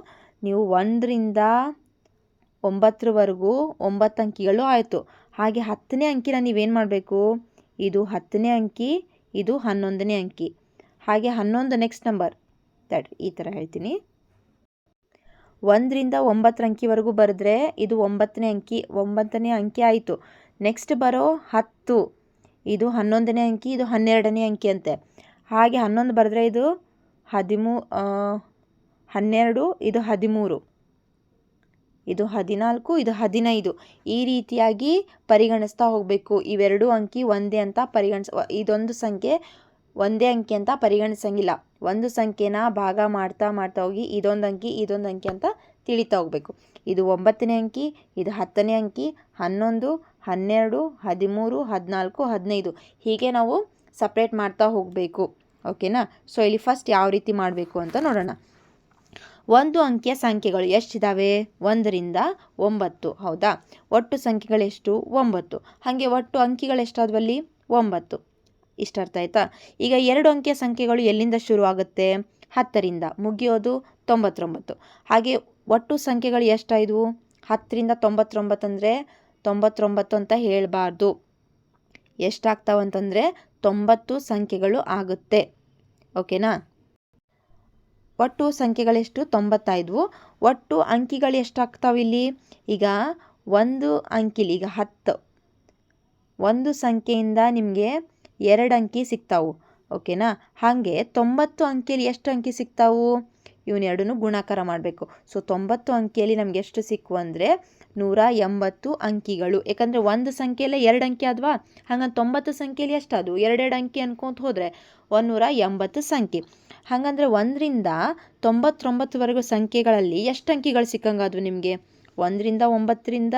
ನೀವು 1ರಿಂದ 9ರವರೆಗೂ 9 ಅಂಕಿಗಳು ಆಯಿತು. ಹಾಗೆ 10ನೇ ಅಂಕಿನ ನೀವೇನು ಮಾಡಬೇಕು, ಇದು 10ನೇ ಅಂಕಿ, ಇದು 11ನೇ ಅಂಕಿ, ಹಾಗೆ 11 ನೆಕ್ಸ್ಟ್ ನಂಬರ್, ಈ ಥರ ಹೇಳ್ತೀನಿ. 1ರಿಂದ 9 ಅಂಕಿವರೆಗೂ ಬರೆದ್ರೆ ಇದು 9ನೇ ಅಂಕಿ ಆಯಿತು. ನೆಕ್ಸ್ಟ್ ಬರೋ 10, ಇದು 11ನೇ ಅಂಕಿ, ಇದು 12ನೇ ಅಂಕಿ ಅಂತೆ. ಹಾಗೆ 11 ಬರೆದ್ರೆ ಇದು 12, ಇದು 13, ಇದು 14, ಇದು 15. ಈ ರೀತಿಯಾಗಿ ಪರಿಗಣಿಸ್ತಾ ಹೋಗಬೇಕು. ಇವೆರಡು ಅಂಕಿ ಒಂದೇ ಅಂತ ಇದೊಂದು ಸಂಖ್ಯೆ ಒಂದೇ ಅಂಕಿ ಅಂತ ಪರಿಗಣಿಸಂಗಿಲ್ಲ. ಒಂದು ಸಂಖ್ಯೆನ ಭಾಗ ಮಾಡ್ತಾ ಹೋಗಿ ಇದೊಂದು ಅಂಕಿ ಅಂತ ತಿಳಿತಾ ಹೋಗಬೇಕು. ಇದು 9ನೇ ಅಂಕಿ, ಇದು 10ನೇ ಅಂಕಿ, 11 12 13 14 15 ಹೀಗೆ ನಾವು ಸಪ್ರೇಟ್ ಮಾಡ್ತಾ ಹೋಗಬೇಕು. ಓಕೆನಾ? ಸೊ ಇಲ್ಲಿ ಫಸ್ಟ್ ಯಾವ ರೀತಿ ಮಾಡಬೇಕು ಅಂತ ನೋಡೋಣ. ಒಂದು ಅಂಕಿಯ ಸಂಖ್ಯೆಗಳು ಎಷ್ಟಿದ್ದಾವೆ, 1ರಿಂದ 9, ಹೌದಾ? ಒಟ್ಟು ಸಂಖ್ಯೆಗಳೆಷ್ಟು, 9. ಹಾಗೆ ಒಟ್ಟು ಅಂಕಿಗಳೆಷ್ಟಾದ್ವಲ್ಲಿ 9. ಇಷ್ಟು ಅರ್ಥ ಆಯ್ತಾ? ಈಗ 2 ಅಂಕಿಯ ಸಂಖ್ಯೆಗಳು ಎಲ್ಲಿಂದ ಶುರು ಆಗುತ್ತೆ, 10ರಿಂದ, ಮುಗಿಯೋದು 99. ಹಾಗೆ ಒಟ್ಟು ಸಂಖ್ಯೆಗಳು ಎಷ್ಟಾಯಿದ್ವು? 10ರಿಂದ 99 ಅಂದರೆ 99 ಅಂತ ಹೇಳಬಾರ್ದು. ಎಷ್ಟಾಗ್ತಾವಂತಂದರೆ 90 ಸಂಖ್ಯೆಗಳು ಆಗುತ್ತೆ. ಓಕೆನಾ? ಒಟ್ಟು ಸಂಖ್ಯೆಗಳೆಷ್ಟು? 90 ಆಯಿದ್ವು. ಒಟ್ಟು ಅಂಕಿಗಳು ಎಷ್ಟಾಗ್ತಾವೆ ಇಲ್ಲಿ? ಈಗ ಒಂದು ಅಂಕಿಲಿ ಈಗ 10 ಒಂದು ಸಂಖ್ಯೆಯಿಂದ ನಿಮಗೆ 2 ಅಂಕಿ ಸಿಗ್ತಾವು. ಓಕೆನಾ? ಹಾಗೆ 90 ಅಂಕಿಯಲ್ಲಿ ಎಷ್ಟು ಅಂಕಿ ಸಿಗ್ತಾವು? ಇವನ್ನೆರಡನ್ನೂ ಗುಣಾಕಾರ ಮಾಡಬೇಕು. ಸೊ 90 ಅಂಕಿಯಲ್ಲಿ ನಮ್ಗೆ ಎಷ್ಟು ಸಿಕ್ಕು ಅಂದರೆ 180 ಅಂಕಿಗಳು. ಯಾಕಂದರೆ ಒಂದು ಸಂಖ್ಯೆಯಲ್ಲೇ 2 ಅಂಕಿ ಆದ್ವಾ, ಹಂಗಂದ್ರೆ 90 ಸಂಖ್ಯೆಯಲ್ಲಿ ಎಷ್ಟಾದವು? 2 ಅಂಕಿ ಅನ್ಕೊಂತ ಹೋದರೆ 180 ಸಂಖ್ಯೆ. ಹಾಗಂದ್ರೆ 1ರಿಂದ 99ವರೆಗೂ ಸಂಖ್ಯೆಗಳಲ್ಲಿ ಎಷ್ಟು ಅಂಕಿಗಳು ಸಿಕ್ಕಂಗಾದ್ವು ನಿಮಗೆ? 1ರಿಂದ 9ರಿಂದ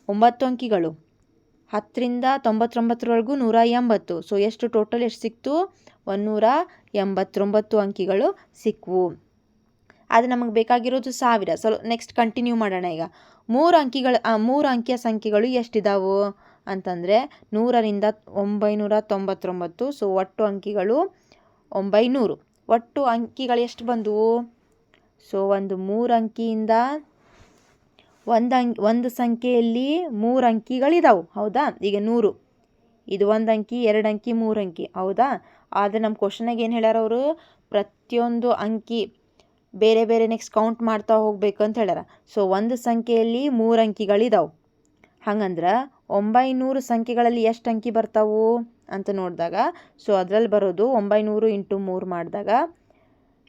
9 ಅಂಕಿಗಳು, 10ರಿಂದ 99ವರೆಗೂ 180. ಸೊ ಎಷ್ಟು ಟೋಟಲ್ ಎಷ್ಟು ಸಿಕ್ತು? 189 ಅಂಕಿಗಳು ಸಿಕ್ವು. ಅದು ನಮಗೆ ಬೇಕಾಗಿರೋದು 1000. ಸೊ ನೆಕ್ಸ್ಟ್ ಕಂಟಿನ್ಯೂ ಮಾಡೋಣ. ಈಗ 3 ಅಂಕಿಯ ಸಂಖ್ಯೆಗಳು ಎಷ್ಟಿದಾವು ಅಂತಂದರೆ 100ರಿಂದ 999. ಸೊ ಒಟ್ಟು ಅಂಕಿಗಳು 900. ಒಟ್ಟು ಅಂಕಿಗಳು ಎಷ್ಟು ಬಂದವು? ಸೊ ಒಂದು 3 ಅಂಕಿಯಿಂದ ಒಂದು ಸಂಖ್ಯೆಯಲ್ಲಿ 3 ಅಂಕಿಗಳಿದಾವೆ. ಹೌದಾ? ಈಗ 100 ಇದು 1 ಅಂಕಿ, 2 ಅಂಕಿ, 3 ಅಂಕಿ. ಹೌದಾ? ಆದರೆ ನಮ್ಮ ಕ್ವಶನಾಗ ಏನು ಹೇಳ್ಯಾರ ಅವರು? ಪ್ರತಿಯೊಂದು ಅಂಕಿ ಬೇರೆ ಬೇರೆ ನೆಕ್ಸ್ಟ್ ಕೌಂಟ್ ಮಾಡ್ತಾ ಹೋಗ್ಬೇಕು ಅಂತ ಹೇಳ್ಯಾರ. ಸೊ ಒಂದು ಸಂಖ್ಯೆಯಲ್ಲಿ 3 ಅಂಕಿಗಳಿದಾವೆ. ಹಂಗಂದ್ರೆ 900 ಸಂಖ್ಯೆಗಳಲ್ಲಿ ಎಷ್ಟು ಅಂಕಿ ಬರ್ತಾವು ಅಂತ ನೋಡಿದಾಗ, ಸೊ ಅದರಲ್ಲಿ ಬರೋದು 900 × 3 ಮಾಡಿದಾಗ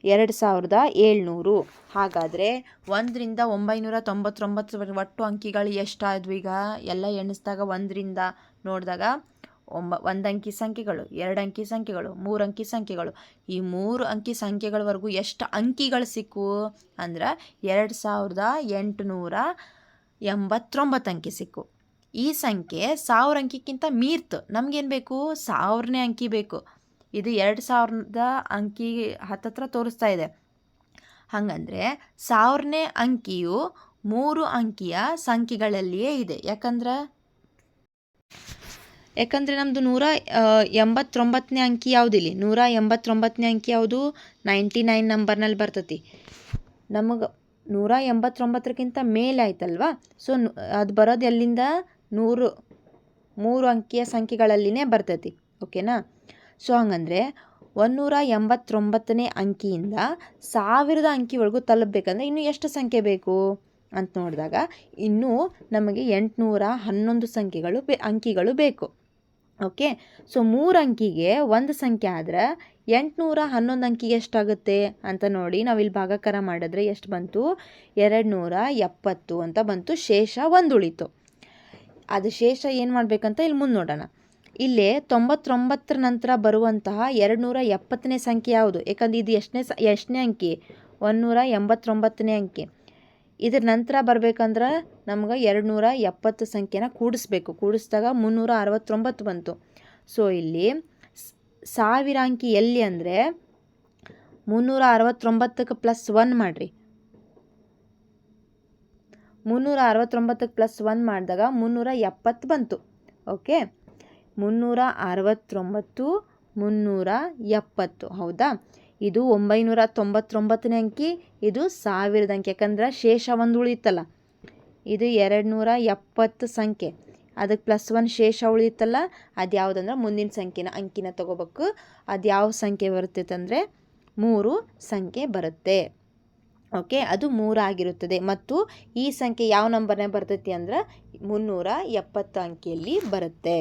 2700. ಹಾಗಾದರೆ 1ರಿಂದ 999 ಒಟ್ಟು ಅಂಕಿಗಳು ಎಷ್ಟಾದ್ವು? ಈಗ ಎಲ್ಲ ಎಣಿಸಿದಾಗ 1ರಿಂದ ನೋಡಿದಾಗ 1 ಅಂಕಿ ಸಂಖ್ಯೆಗಳು, 2 ಅಂಕಿ ಸಂಖ್ಯೆಗಳು, 3 ಅಂಕಿ ಸಂಖ್ಯೆಗಳು. ಈ 3 ಅಂಕಿ ಸಂಖ್ಯೆಗಳವರೆಗೂ ಎಷ್ಟು ಅಂಕಿಗಳು ಸಿಕ್ಕು ಅಂದ್ರೆ 2889 ಅಂಕಿ ಸಿಕ್ಕು. ಈ ಸಂಖ್ಯೆ 1000 ಅಂಕಿಗಿಂತ ಮೀರ್ತು. ನಮಗೇನು ಬೇಕು? 1000ನೇ ಅಂಕಿ ಬೇಕು. ಇದು 2000 ಅಂಕಿ ಹತ್ತತ್ರ ತೋರಿಸ್ತಾ ಇದೆ. ಹಾಗಂದರೆ 1000ನೇ ಅಂಕಿಯು 3 ಅಂಕಿಯ ಸಂಖ್ಯೆಗಳಲ್ಲಿಯೇ ಇದೆ. ಯಾಕಂದ್ರೆ ನಮ್ಮದು 189ನೇ ಅಂಕಿ ಯಾವುದಿಲ್ಲಿ? 189ನೇ ಅಂಕಿ ಯಾವುದು? 99 ನಂಬರ್ನಲ್ಲಿ ಬರ್ತೈತಿ. ನಮಗೆ 189ಕ್ಕಿಂತ ಮೇಲೆ ಆಯ್ತಲ್ವಾ? ಸೊ ಅದು ಬರೋದು ಎಲ್ಲಿಂದ? 3 ಅಂಕಿಯ ಸಂಖ್ಯೆಗಳಲ್ಲಿನೇ ಬರ್ತೈತಿ. ಓಕೆನಾ? ಸೊ ಹಂಗಂದರೆ 189ನೇ ಅಂಕಿಯಿಂದ 1000 ಅಂಕಿವರೆಗೂ ತಲುಪಬೇಕಂದ್ರೆ ಇನ್ನೂ ಎಷ್ಟು ಸಂಖ್ಯೆ ಬೇಕು ಅಂತ ನೋಡಿದಾಗ ಇನ್ನೂ ನಮಗೆ 811 ಅಂಕಿಗಳು ಬೇಕು. ಓಕೆ? ಸೊ 3 ಅಂಕಿಗೆ ಒಂದು ಸಂಖ್ಯೆ ಆದ್ರೆ 811 ಅಂಕಿಗೆ ಎಷ್ಟಾಗುತ್ತೆ ಅಂತ ನೋಡಿ ನಾವಿಲ್ಲಿ ಭಾಗಾಕಾರ ಮಾಡಿದ್ರೆ ಎಷ್ಟು ಬಂತು? 270 ಅಂತ ಬಂತು. ಶೇಷ 1 ಉಳಿತು. ಅದು ಶೇಷ ಏನು ಮಾಡಬೇಕಂತ ಇಲ್ಲಿ ಮುಂದೆ ನೋಡೋಣ. ಇಲ್ಲೇ 99ರ ನಂತರ ಬರುವಂತಹ 270ನೇ ಸಂಖ್ಯೆ ಯಾವುದು? ಯಾಕಂದ್ರೆ ಇದು ಎಷ್ಟನೇ ಅಂಕಿ? 189ನೇ ಅಂಕಿ. ಇದ್ರ ನಂತರ ಬರಬೇಕಂದ್ರೆ ನಮ್ಗೆ 270 ಸಂಖ್ಯೆನ ಕೂಡಿಸ್ಬೇಕು. ಕೂಡಿಸಿದಾಗ 369 ಬಂತು. ಸೊ ಇಲ್ಲಿ 1000 ಅಂಕಿ ಎಲ್ಲಿ ಅಂದರೆ 369ಕ್ಕೆ +1 ಮಾಡಿರಿ. 369ಕ್ಕೆ +1 ಮಾಡಿದಾಗ 370 ಬಂತು. ಓಕೆ? 369 370. ಹೌದಾ? ಇದು 999ನೇ ಅಂಕಿ, ಇದು 1000 ಅಂಕಿ. ಯಾಕಂದ್ರೆ ಶೇಷ 1 ಉಳಿಯುತ್ತಲ್ಲ. ಇದು 270 ಸಂಖ್ಯೆ, ಅದಕ್ಕೆ +1 ಶೇಷ ಉಳಿಯುತ್ತಲ್ಲ, ಅದು ಯಾವುದಂದ್ರೆ ಮುಂದಿನ ಅಂಕಿನ ತಗೋಬೇಕು. ಅದು ಯಾವ ಸಂಖ್ಯೆ ಬರ್ತೈತೆ ಅಂದರೆ 3 ಸಂಖ್ಯೆ ಬರುತ್ತೆ. ಓಕೆ? ಅದು 3 ಆಗಿರುತ್ತದೆ. ಮತ್ತು ಈ ಸಂಖ್ಯೆ ಯಾವ ನಂಬರ್ನೇ ಬರ್ತೈತಿ ಅಂದ್ರೆ 370 ಅಂಕಿಯಲ್ಲಿ ಬರುತ್ತೆ.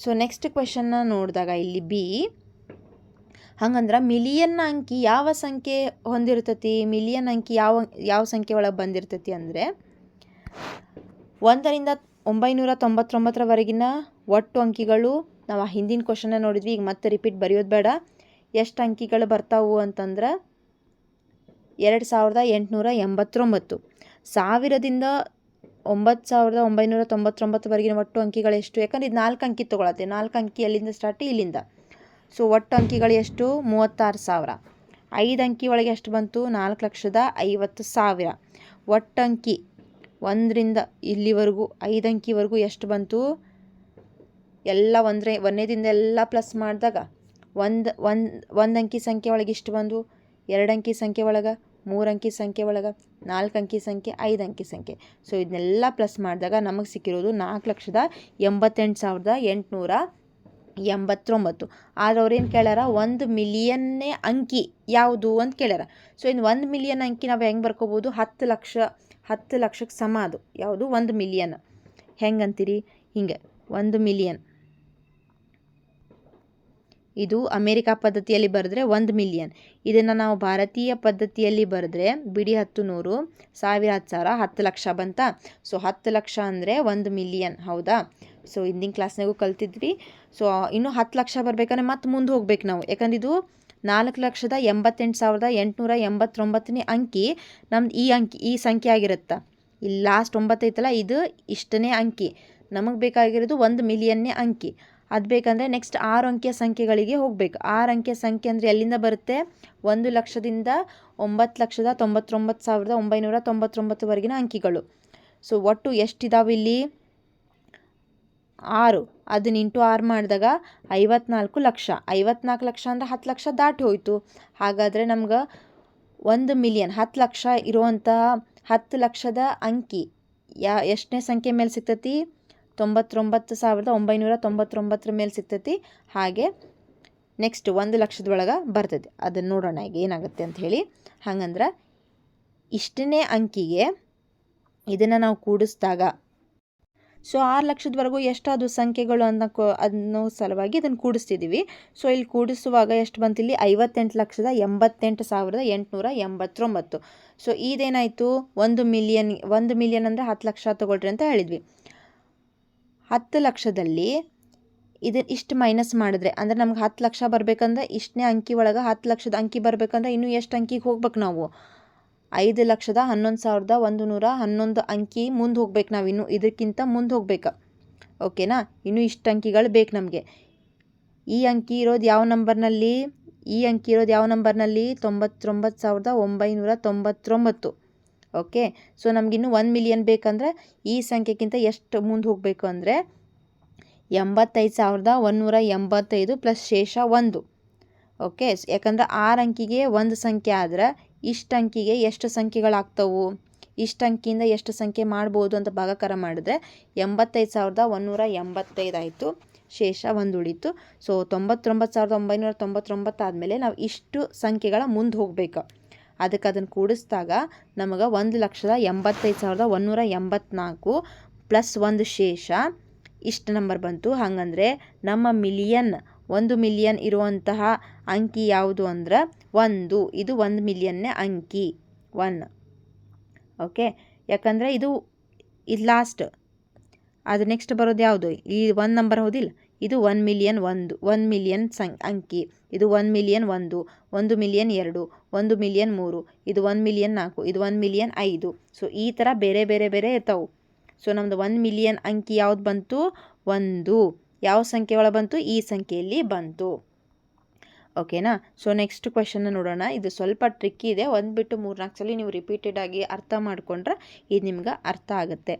ಸೊ ನೆಕ್ಸ್ಟ್ ಕ್ವೆಶನ್ನ ನೋಡಿದಾಗ ಇಲ್ಲಿ ಬಿ, ಹಂಗಂದ್ರೆ ಮಿಲಿಯನ್ ಅಂಕಿ ಯಾವ ಸಂಖ್ಯೆ ಹೊಂದಿರ್ತೈತಿ? ಮಿಲಿಯನ್ ಅಂಕಿ ಯಾವ ಸಂಖ್ಯೆ ಒಳಗೆ ಬಂದಿರ್ತೈತಿ ಅಂದರೆ 1ರಿಂದ 999ರವರೆಗಿನ ಒಟ್ಟು ಅಂಕಿಗಳು ನಾವು ಹಿಂದಿನ ಕ್ವಶನ್ನ ನೋಡಿದ್ವಿ. ಈಗ ಮತ್ತೆ ರಿಪೀಟ್ ಬರೆಯೋದು ಬೇಡ. ಎಷ್ಟು ಅಂಕಿಗಳು ಬರ್ತಾವು ಅಂತಂದ್ರೆ 2889. 1000ದಿಂದ 9999ವರೆಗಿನ ಒಟ್ಟು ಅಂಕಿಗಳು ಎಷ್ಟು? ಯಾಕಂದ್ರೆ ಇದು 4 ಅಂಕಿ ತೊಗೊಳತ್ತೆ. 4 ಅಂಕಿ ಎಲ್ಲಿಂದ ಸ್ಟಾರ್ಟ್? ಇಲ್ಲಿಂದ. ಸೊ ಒಟ್ಟು ಅಂಕಿಗಳು ಎಷ್ಟು? 36,000. 5 ಅಂಕಿ ಒಳಗೆ ಎಷ್ಟು ಬಂತು? 4,50,000. ಒಟ್ಟು ಅಂಕಿ 1ರಿಂದ ಇಲ್ಲಿವರೆಗೂ 5 ಅಂಕಿವರೆಗೂ ಎಷ್ಟು ಬಂತು? ಎಲ್ಲ ಒಂದನೇದಿಂದ ಎಲ್ಲ ಪ್ಲಸ್ ಮಾಡಿದಾಗ ಒಂದು ಅಂಕಿ ಸಂಖ್ಯೆ ಒಳಗೆ ಇಷ್ಟು ಬಂದು 2 ಅಂಕಿ ಸಂಖ್ಯೆ ಒಳಗೆ, 3 ಅಂಕಿ ಸಂಖ್ಯೆ ಒಳಗೆ, 4 ಅಂಕಿ ಸಂಖ್ಯೆ, 5 ಅಂಕಿ ಸಂಖ್ಯೆ. ಸೊ ಇದನ್ನೆಲ್ಲ ಪ್ಲಸ್ ಮಾಡಿದಾಗ ನಮಗೆ ಸಿಕ್ಕಿರೋದು 4,88,889. ಆದ್ರೆ ಅವ್ರೇನು ಕೇಳ್ಯಾರ, 1 ಮಿಲಿಯನ್ನೇ ಅಂಕಿ ಯಾವುದು ಅಂತ ಕೇಳ್ಯಾರ. ಸೊ ಇನ್ನು 1 ಮಿಲಿಯನ್ ಅಂಕಿ ನಾವು ಹೆಂಗೆ ಬರ್ಕೋಬೋದು, 10 ಲಕ್ಷಕ್ಕೆ ಸಮ. ಅದು ಯಾವುದು 1 ಮಿಲಿಯನ್. ಹೆಂಗಂತೀರಿ, ಹಿಂಗೆ 1 ಮಿಲಿಯನ್ ಇದು ಅಮೇರಿಕಾ ಪದ್ಧತಿಯಲ್ಲಿ ಬರೆದ್ರೆ 1 ಮಿಲಿಯನ್. ಇದನ್ನು ನಾವು ಭಾರತೀಯ ಪದ್ಧತಿಯಲ್ಲಿ ಬರೆದ್ರೆ ಬಿಡಿ 10 100 1000 10,000 10 ಲಕ್ಷ ಬಂತ. ಸೊ 10 ಲಕ್ಷ ಅಂದರೆ 1 ಮಿಲಿಯನ್. ಹೌದಾ? ಸೊ ಹಿಂದಿನ ಕ್ಲಾಸ್ನಾಗೂ ಕಲ್ತಿದ್ವಿ. ಸೊ ಇನ್ನೂ 10 ಲಕ್ಷ ಬರಬೇಕಂದ್ರೆ ಮತ್ತೆ ಮುಂದೆ ಹೋಗ್ಬೇಕು ನಾವು, ಯಾಕಂದ್ರೆ ಇದು 4,88,889ನೇ ಅಂಕಿ ನಮ್ದು ಈ ಸಂಖ್ಯೆ ಆಗಿರುತ್ತೆ. ಇಲ್ಲಿ ಲಾಸ್ಟ್ 9 ಐತಲ್ಲ, ಇದು ಇಷ್ಟನೇ ಅಂಕಿ. ನಮಗೆ ಬೇಕಾಗಿರೋದು 1 ಮಿಲಿಯನ್ನೇ ಅಂಕಿ. ಅದು ಬೇಕಂದರೆ ನೆಕ್ಸ್ಟ್ 6 ಅಂಕಿಯ ಸಂಖ್ಯೆಗಳಿಗೆ ಹೋಗಬೇಕು. 6 ಅಂಕಿಯ ಸಂಖ್ಯೆ ಅಂದರೆ ಎಲ್ಲಿಂದ ಬರುತ್ತೆ, 1 ಲಕ್ಷದಿಂದ 9,99,999ವರೆಗಿನ ಅಂಕಿಗಳು. ಸೊ ಒಟ್ಟು ಎಷ್ಟಿದಾವೆ ಇಲ್ಲಿ, 6. ಅದನ್ನ ಇಂಟು 6 ಮಾಡಿದಾಗ 54 ಲಕ್ಷ. 54 ಲಕ್ಷ ಅಂದರೆ 10 ಲಕ್ಷ ದಾಟಿ ಹೋಯಿತು. ಹಾಗಾದರೆ ನಮ್ಗೆ 1 ಮಿಲಿಯನ್ 10 ಲಕ್ಷ ಇರುವಂತಹ 10 ಲಕ್ಷದ ಅಂಕಿ ಎಷ್ಟನೇ ಸಂಖ್ಯೆ ಮೇಲೆ ಸಿಗ್ತೈತಿ, 99,999 ಮೇಲೆ ಸಿಗ್ತೈತಿ. ಹಾಗೆ ನೆಕ್ಸ್ಟ್ 1 ಲಕ್ಷದೊಳಗೆ ಬರ್ತೈತಿ. ಅದನ್ನು ನೋಡೋಣ ಈಗ ಏನಾಗುತ್ತೆ ಅಂತ ಹೇಳಿ. ಹಾಗಂದ್ರೆ ಇಷ್ಟನೇ ಅಂಕಿಗೆ ಇದನ್ನು ನಾವು ಕೂಡಿಸಿದಾಗ, ಸೊ 6 ಲಕ್ಷದವರೆಗೂ ಎಷ್ಟಾದು ಸಂಖ್ಯೆಗಳು ಅನ್ನೋ ಸಲುವಾಗಿ ಇದನ್ನು ಕೂಡಿಸ್ತಿದ್ದೀವಿ. ಸೊ ಇಲ್ಲಿ ಕೂಡಿಸುವಾಗ ಎಷ್ಟು ಬಂತು, ಇಲ್ಲಿ 58,88,889. ಸೊ ಇದೇನಾಯಿತು, 1 ಮಿಲಿಯನ್ ಅಂದರೆ 10 ಲಕ್ಷ ತಗೊಳ್ರಿ ಅಂತ ಹೇಳಿದ್ವಿ. 10 ಲಕ್ಷದಲ್ಲಿ ಇಷ್ಟು ಮೈನಸ್ ಮಾಡಿದ್ರೆ, ಅಂದರೆ ನಮ್ಗೆ 10 ಲಕ್ಷ ಬರಬೇಕಂದ್ರೆ ಇಷ್ಟನೇ ಅಂಕಿ ಒಳಗೆ 10 ಲಕ್ಷದ ಅಂಕಿ ಬರಬೇಕಂದ್ರೆ ಇನ್ನೂ ಎಷ್ಟು ಅಂಕಿಗೆ ಹೋಗ್ಬೇಕು ನಾವು, 5,11,111 ಅಂಕಿ ಮುಂದೆ ಹೋಗ್ಬೇಕು ನಾವು. ಇನ್ನೂ ಇದಕ್ಕಿಂತ ಮುಂದೆ ಹೋಗ್ಬೇಕು. ಓಕೆನಾ? ಇನ್ನೂ ಇಷ್ಟು ಅಂಕಿಗಳು ಬೇಕು ನಮಗೆ. ಈ ಅಂಕಿ ಇರೋದು ಯಾವ ನಂಬರ್ನಲ್ಲಿ, 99,999. ಓಕೆ. ಸೊ ನಮಗಿನ್ನೂ 1 ಮಿಲಿಯನ್ ಬೇಕಂದ್ರೆ ಈ ಸಂಖ್ಯೆಗಿಂತ ಎಷ್ಟು ಮುಂದೆ ಹೋಗಬೇಕು ಅಂದರೆ 85,185 ಪ್ಲಸ್ ಶೇಷ 1. ಓಕೆ. ಯಾಕಂದ್ರೆ 6 ಅಂಕಿಗೆ 1 ಸಂಖ್ಯೆ ಆದ್ರೆ ಇಷ್ಟು ಅಂಕಿಗೆ ಎಷ್ಟು ಸಂಖ್ಯೆಗಳಾಗ್ತವು, ಇಷ್ಟು ಅಂಕಿಯಿಂದ ಎಷ್ಟು ಸಂಖ್ಯೆ ಮಾಡ್ಬೋದು ಅಂತ ಭಾಗಾಕಾರ ಮಾಡಿದ್ರೆ 85,185 ಆಯಿತು. ಶೇಷ 1 ಉಳಿತು. ಸೊ 99,999 ಆದಮೇಲೆ ನಾವು ಇಷ್ಟು ಸಂಖ್ಯೆಗಳ ಮುಂದೆ ಹೋಗ್ಬೇಕು. ಅದಕ್ಕೆ ಅದನ್ನು ಕೂಡಿಸಿದಾಗ ನಮಗೆ 1,85,184 ಪ್ಲಸ್ 1 ಶೇಷ ಇಷ್ಟು ನಂಬರ್ ಬಂತು. ಹಾಗಂದರೆ ನಮ್ಮ 1 ಮಿಲಿಯನ್ ಇರುವಂತಹ ಅಂಕಿ ಯಾವುದು ಅಂದ್ರೆ 1. ಇದು 1 ಮಿಲಿಯನ್ನೇ ಅಂಕಿ 1. ಓಕೆ. ಯಾಕಂದರೆ ಇದು ಲಾಸ್ಟ್. ಅದು ನೆಕ್ಸ್ಟ್ ಬರೋದು ಯಾವುದು, ಈ 1 ನಂಬರ್ ಹೌದಿಲ್ಲ, ಇದು 1 ಮಿಲಿಯನ್ 1 ಮಿಲಿಯನ್ ಅಂಕಿ. ಇದು 1 ಮಿಲಿಯನ್ 1 ಮಿಲಿಯನ್ 2 1 ಮಿಲಿಯನ್ 3 ಇದು 1 ಮಿಲಿಯನ್ 4 ಇದು 1 ಮಿಲಿಯನ್ 5. ಸೊ ಈ ಥರ ಬೇರೆ ಇರ್ತಾವೆ. ಸೊ ನಮ್ಮದು 1 ಮಿಲಿಯನ್ ಅಂಕಿ ಯಾವ್ದು ಬಂತು, 1. ಯಾವ ಸಂಖ್ಯೆ ಒಳಗೆ ಬಂತು, ಈ ಸಂಖ್ಯೆಯಲ್ಲಿ ಬಂತು. ಓಕೆನಾ? ಸೊ ನೆಕ್ಸ್ಟ್ ಕ್ವೆಶನ್ನ ನೋಡೋಣ. ಇದು ಸ್ವಲ್ಪ ಟ್ರಿಕ್ಕಿ ಇದೆ. 1 ಬಿಟ್ಟು 3-4 ಸಲ ನೀವು ರಿಪೀಟೆಡ್ ಆಗಿ ಅರ್ಥ ಮಾಡಿಕೊಂಡ್ರೆ ಇದು ನಿಮ್ಗೆ ಅರ್ಥ ಆಗುತ್ತೆ.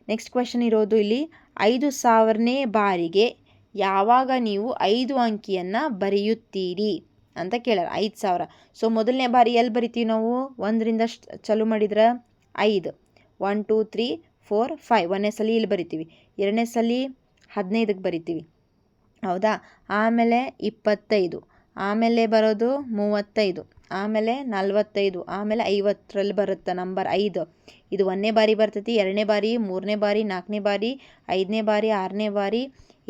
ನೆಕ್ಸ್ಟ್ ಕ್ವೆಶನ್ ಇರೋದು ಇಲ್ಲಿ, 5,000ನೇ ಬಾರಿಗೆ ಯಾವಾಗ ನೀವು 5 ಅಂಕಿಯನ್ನು ಬರೆಯುತ್ತೀರಿ ಅಂತ ಕೇಳ್ಯಾರ. 5,000. ಸೊ ಮೊದಲನೇ ಬಾರಿ ಎಲ್ಲಿ ಬರಿತೀವಿ ನಾವು, 1ರಿಂದ ಚಾಲು ಮಾಡಿದ್ರೆ 5 1 2 3 4 5 ಒಂದನೇ ಸಲ ಇಲ್ಲಿ ಬರಿತೀವಿ. ಎರಡನೇ ಸಲ 15ಕ್ಕೆ ಬರಿತೀವಿ. ಹೌದಾ? ಆಮೇಲೆ 25, ಆಮೇಲೆ ಬರೋದು 35, ಆಮೇಲೆ 45, ಆಮೇಲೆ 50ರಲ್ಲಿ ಬರುತ್ತೆ ನಂಬರ್ 5. ಇದು 1ನೇ ಬಾರಿ ಬರ್ತೈತಿ, 2ನೇ ಬಾರಿ, 3ನೇ ಬಾರಿ, 4ನೇ ಬಾರಿ, 5ನೇ ಬಾರಿ, 6ನೇ ಬಾರಿ,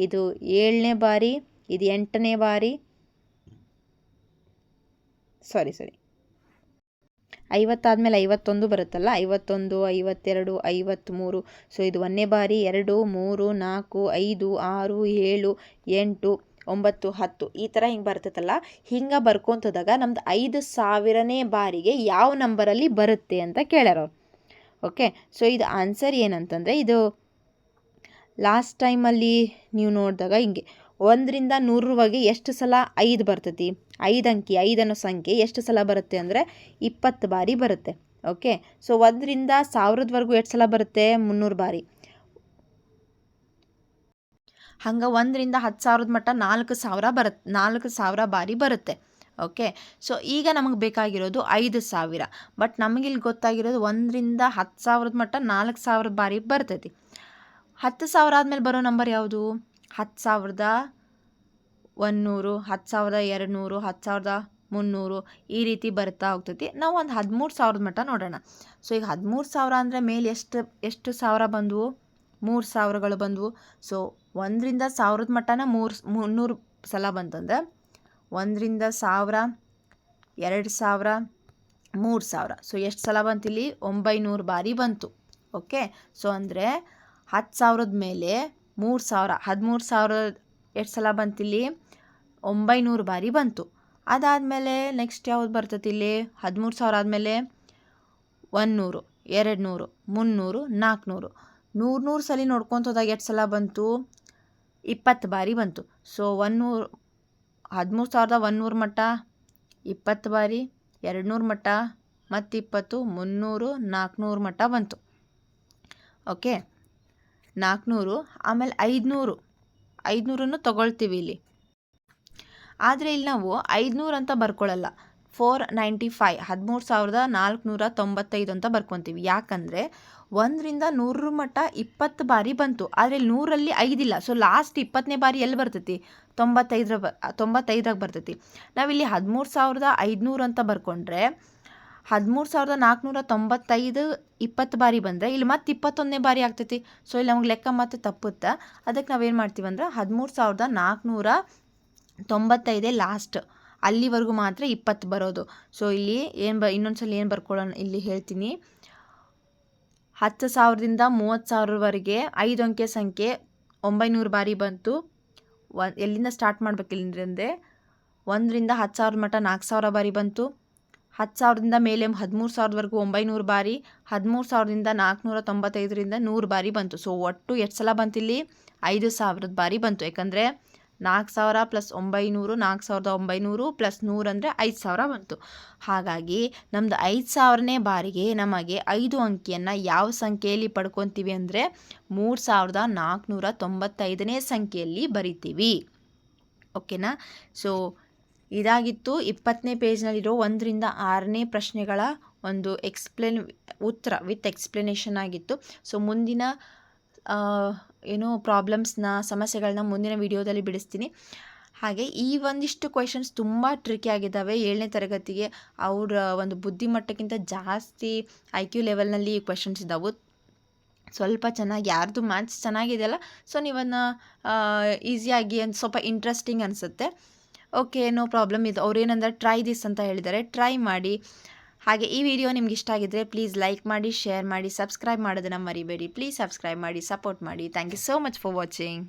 ಇದು 7ನೇ ಬಾರಿ, ಇದು 8ನೇ ಬಾರಿ, ಸಾರಿ 50 ಆದಮೇಲೆ 51 ಬರುತ್ತಲ್ಲ, 51, 52, 53. ಸೊ ಇದು 1ನೇ ಬಾರಿ, 2, 3, 4, 5, 6, 7, 8, 9, 10 ಈ ಥರ ಹಿಂಗೆ ಬರ್ತೈತಲ್ಲ. ಹಿಂಗೆ ಬರ್ಕೊಂತದಾಗ ನಮ್ದು 5,000ನೇ ಬಾರಿಗೆ ಯಾವ ನಂಬರಲ್ಲಿ ಬರುತ್ತೆ ಅಂತ ಕೇಳ್ಯಾರ ಅವ್ರು. ಓಕೆ. ಸೊ ಇದು ಆನ್ಸರ್ ಏನಂತಂದರೆ, ಇದು ಲಾಸ್ಟ್ ಟೈಮಲ್ಲಿ ನೀವು ನೋಡಿದಾಗ ಹಿಂಗೆ 1ರಿಂದ 100ರವರೆಗೆ ಎಷ್ಟು ಸಲ 5 ಬರ್ತೈತಿ, 5 ಅಂಕಿ 5 ಅನ್ನೋ ಸಂಖ್ಯೆ ಎಷ್ಟು ಸಲ ಬರುತ್ತೆ ಅಂದರೆ 20 ಬಾರಿ ಬರುತ್ತೆ. ಓಕೆ. ಸೊ 1ರಿಂದ 1000ವರೆಗೂ ಎಷ್ಟು ಸಲ ಬರುತ್ತೆ, 300 ಬಾರಿ. ಹಂಗೆ 1ರಿಂದ 10,000 ಮಟ್ಟ 4,000 ಬರುತ್ತೆ, 4,000 ಬಾರಿ ಬರುತ್ತೆ. ಓಕೆ. ಸೊ ಈಗ ನಮಗೆ ಬೇಕಾಗಿರೋದು 5,000. ಬಟ್ ನಮಗಿಲ್ಲಿ ಗೊತ್ತಾಗಿರೋದು 1ರಿಂದ 10,000 ಮಟ್ಟ 4,000 ಬಾರಿ ಬರ್ತೈತಿ. 10,000 ಆದಮೇಲೆ ಬರೋ ನಂಬರ್ ಯಾವುದು? 10,100, 10,200, 10,300 ಈ ರೀತಿ ಬರ್ತಾ ಹೋಗ್ತೈತಿ. ನಾವು ಒಂದು 13,000 ಮಟ್ಟ ನೋಡೋಣ. ಸೊ ಈಗ 13,000 ಅಂದರೆ ಮೇಲೆ ಎಷ್ಟು ಸಾವಿರ ಬಂದವು? 3,000ಗಳು ಬಂದವು. ಸೊ 1ರಿಂದ 1,000 ಮಟ್ಟನ 300 ಸಲ ಬಂತಂದ್ರೆ 1ರಿಂದ 1,000, 2,000, 3,000. ಸೊ ಎಷ್ಟು ಸಲ ಬಂತಿಲ್ಲಿ? 900 ಬಾರಿ ಬಂತು. ಓಕೆ. ಸೊ ಅಂದರೆ 10,000 ಮೇಲೆ 3,000, 13,000 ಎಷ್ಟು ಸಲ ಬಂತಿಲ್ಲಿ? 900 ಬಾರಿ ಬಂತು. ಅದಾದಮೇಲೆ ನೆಕ್ಸ್ಟ್ ಯಾವ್ದು ಬರ್ತೈತಿ ಇಲ್ಲಿ? 13,000 ಆದಮೇಲೆ 100, 200, 300, 400. 100 ಸಲ ನೋಡ್ಕೊತ ಹೋದಾಗ ಎಷ್ಟು ಸಲ ಬಂತು? 20 ಬಾರಿ ಬಂತು. ಸೊ 13,100 ಮಟ್ಟ 20 ಬಾರಿ, 200 ಮಟ್ಟ ಮತ್ತು 20, 300, 400 ಮಟ್ಟ ಬಂತು. ಓಕೆ. 400 ಆಮೇಲೆ 500 ತೊಗೊಳ್ತೀವಿ ಇಲ್ಲಿ. ಆದರೆ ಇಲ್ಲಿ ನಾವು 500 ಅಂತ ಬರ್ಕೊಳ್ಳಲ್ಲ. 495, 13,495 ಅಂತ ಬರ್ಕೊತೀವಿ. ಯಾಕಂದರೆ 1ರಿಂದ 100 ಮಟ್ಟ 20 ಬಾರಿ ಬಂತು. ಆದರೆ 100ರಲ್ಲಿ 5 ಇಲ್ಲ. ಸೊ ಲಾಸ್ಟ್ 20ನೇ ಬಾರಿ ಎಲ್ಲಿ ಬರ್ತೈತಿ? 95ರಾಗ ಬರ್ತೈತಿ. ನಾವಿಲ್ಲಿ 13,500 ಅಂತ ಬರ್ಕೊಂಡ್ರೆ 13,495 20 ಬಾರಿ ಬಂದರೆ ಇಲ್ಲಿ ಮತ್ತೆ 21ನೇ ಬಾರಿ ಆಗ್ತೈತಿ. ಸೊ ಇಲ್ಲಿ ನಮ್ಗೆ ಲೆಕ್ಕ ಮತ್ತೆ ತಪ್ಪುತ್ತೆ. ಅದಕ್ಕೆ ನಾವೇನು ಮಾಡ್ತೀವಿ ಅಂದ್ರೆ 13,495 ಲಾಸ್ಟ್, ಅಲ್ಲಿವರೆಗೂ ಮಾತ್ರ 20 ಬರೋದು. ಸೊ ಇಲ್ಲಿ ಇನ್ನೊಂದ್ಸಲ ಏನು ಬರ್ಕೊಳ್ಳೋಣ ಇಲ್ಲಿ ಹೇಳ್ತೀನಿ. 10,000ದಿಂದ 30,000ವರೆಗೆ 5 ಅಂಕೆ ಸಂಖ್ಯೆ 900 ಬಾರಿ ಬಂತು. ಎಲ್ಲಿಂದ ಸ್ಟಾರ್ಟ್ ಮಾಡಬೇಕಿಲ್ಲಂದ್ರೆ 1ರಿಂದ 10,000 ಮಟ್ಟ 4,000 ಬಾರಿ ಬಂತು. 10,000ದಿಂದ ಮೇಲೆ 13,000ವರೆಗೂ 900 ಬಾರಿ, 13,000ದಿಂದ 495ರಿಂದ 100 ಬಾರಿ ಬಂತು. ಸೊ ಒಟ್ಟು ಎಷ್ಟು ಸಲ ಬಂತಿಲ್ಲಿ? 5,000 ಬಾರಿ ಬಂತು. ಯಾಕಂದರೆ 4,000 ಪ್ಲಸ್ 900, 4,900 ಪ್ಲಸ್ 100 ಅಂದರೆ 5,000 ಬಂತು. ಹಾಗಾಗಿ ನಮ್ಮದು 5,000ನೇ ಬಾರಿಗೆ ನಮಗೆ 5 ಅಂಕಿಯನ್ನು ಯಾವ ಸಂಖ್ಯೆಯಲ್ಲಿ ಪಡ್ಕೊತೀವಿ ಅಂದರೆ 3,495ನೇ ಸಂಖ್ಯೆಯಲ್ಲಿ ಬರಿತೀವಿ. ಓಕೆನಾ? ಸೊ ಇದಾಗಿತ್ತು 20ನೇ ಪೇಜ್ನಲ್ಲಿರೋ 1ರಿಂದ 6ನೇ ಪ್ರಶ್ನೆಗಳ ಒಂದು ಉತ್ತರ ವಿತ್ ಎಕ್ಸ್ಪ್ಲನೇಷನ್ ಆಗಿತ್ತು. ಸೊ ಮುಂದಿನ ಸಮಸ್ಯೆಗಳನ್ನ ಮುಂದಿನ ವಿಡಿಯೋದಲ್ಲಿ ಬಿಡಿಸ್ತೀನಿ. ಹಾಗೆ ಈ ಒಂದಿಷ್ಟು ಕ್ವೆಶನ್ಸ್ ತುಂಬ ಟ್ರಿಕಿ ಆಗಿದ್ದಾವೆ. 7ನೇ ತರಗತಿಗೆ ಅವರ ಒಂದು ಬುದ್ಧಿಮಟ್ಟಕ್ಕಿಂತ ಜಾಸ್ತಿ IQ ಲೆವೆಲ್ನಲ್ಲಿ ಈ ಕ್ವೆಶನ್ಸ್ ಇದ್ದಾವೆ. ಸ್ವಲ್ಪ ಚೆನ್ನಾಗಿ ಯಾರ್ದು ಮ್ಯಾಥ್ಸ್ ಚೆನ್ನಾಗಿದೆಯಲ್ಲ, ಸೊ ನೀವನ್ನ ಈಸಿಯಾಗಿ ಸ್ವಲ್ಪ ಇಂಟ್ರೆಸ್ಟಿಂಗ್ ಅನಿಸುತ್ತೆ. Okay, no problem. ಇದು ಅವ್ರೇನಂದ್ರೆ ಟ್ರೈ ದಿಸ್ ಅಂತ ಹೇಳಿದ್ದಾರೆ, ಟ್ರೈ ಮಾಡಿ. ಹಾಗೆ ಈ ವಿಡಿಯೋ ನಿಮ್ಗೆ ಇಷ್ಟ ಆಗಿದ್ದರೆ ಪ್ಲೀಸ್ ಲೈಕ್ ಮಾಡಿ, ಶೇರ್ ಮಾಡಿ, ಸಬ್ಸ್ಕ್ರೈಬ್ ಮಾಡೋದನ್ನು ಮರಿಬೇಡಿ. ಪ್ಲೀಸ್ ಸಬ್ಸ್ಕ್ರೈಬ್ ಮಾಡಿ, ಸಪೋರ್ಟ್ ಮಾಡಿ. Thank you so much for watching.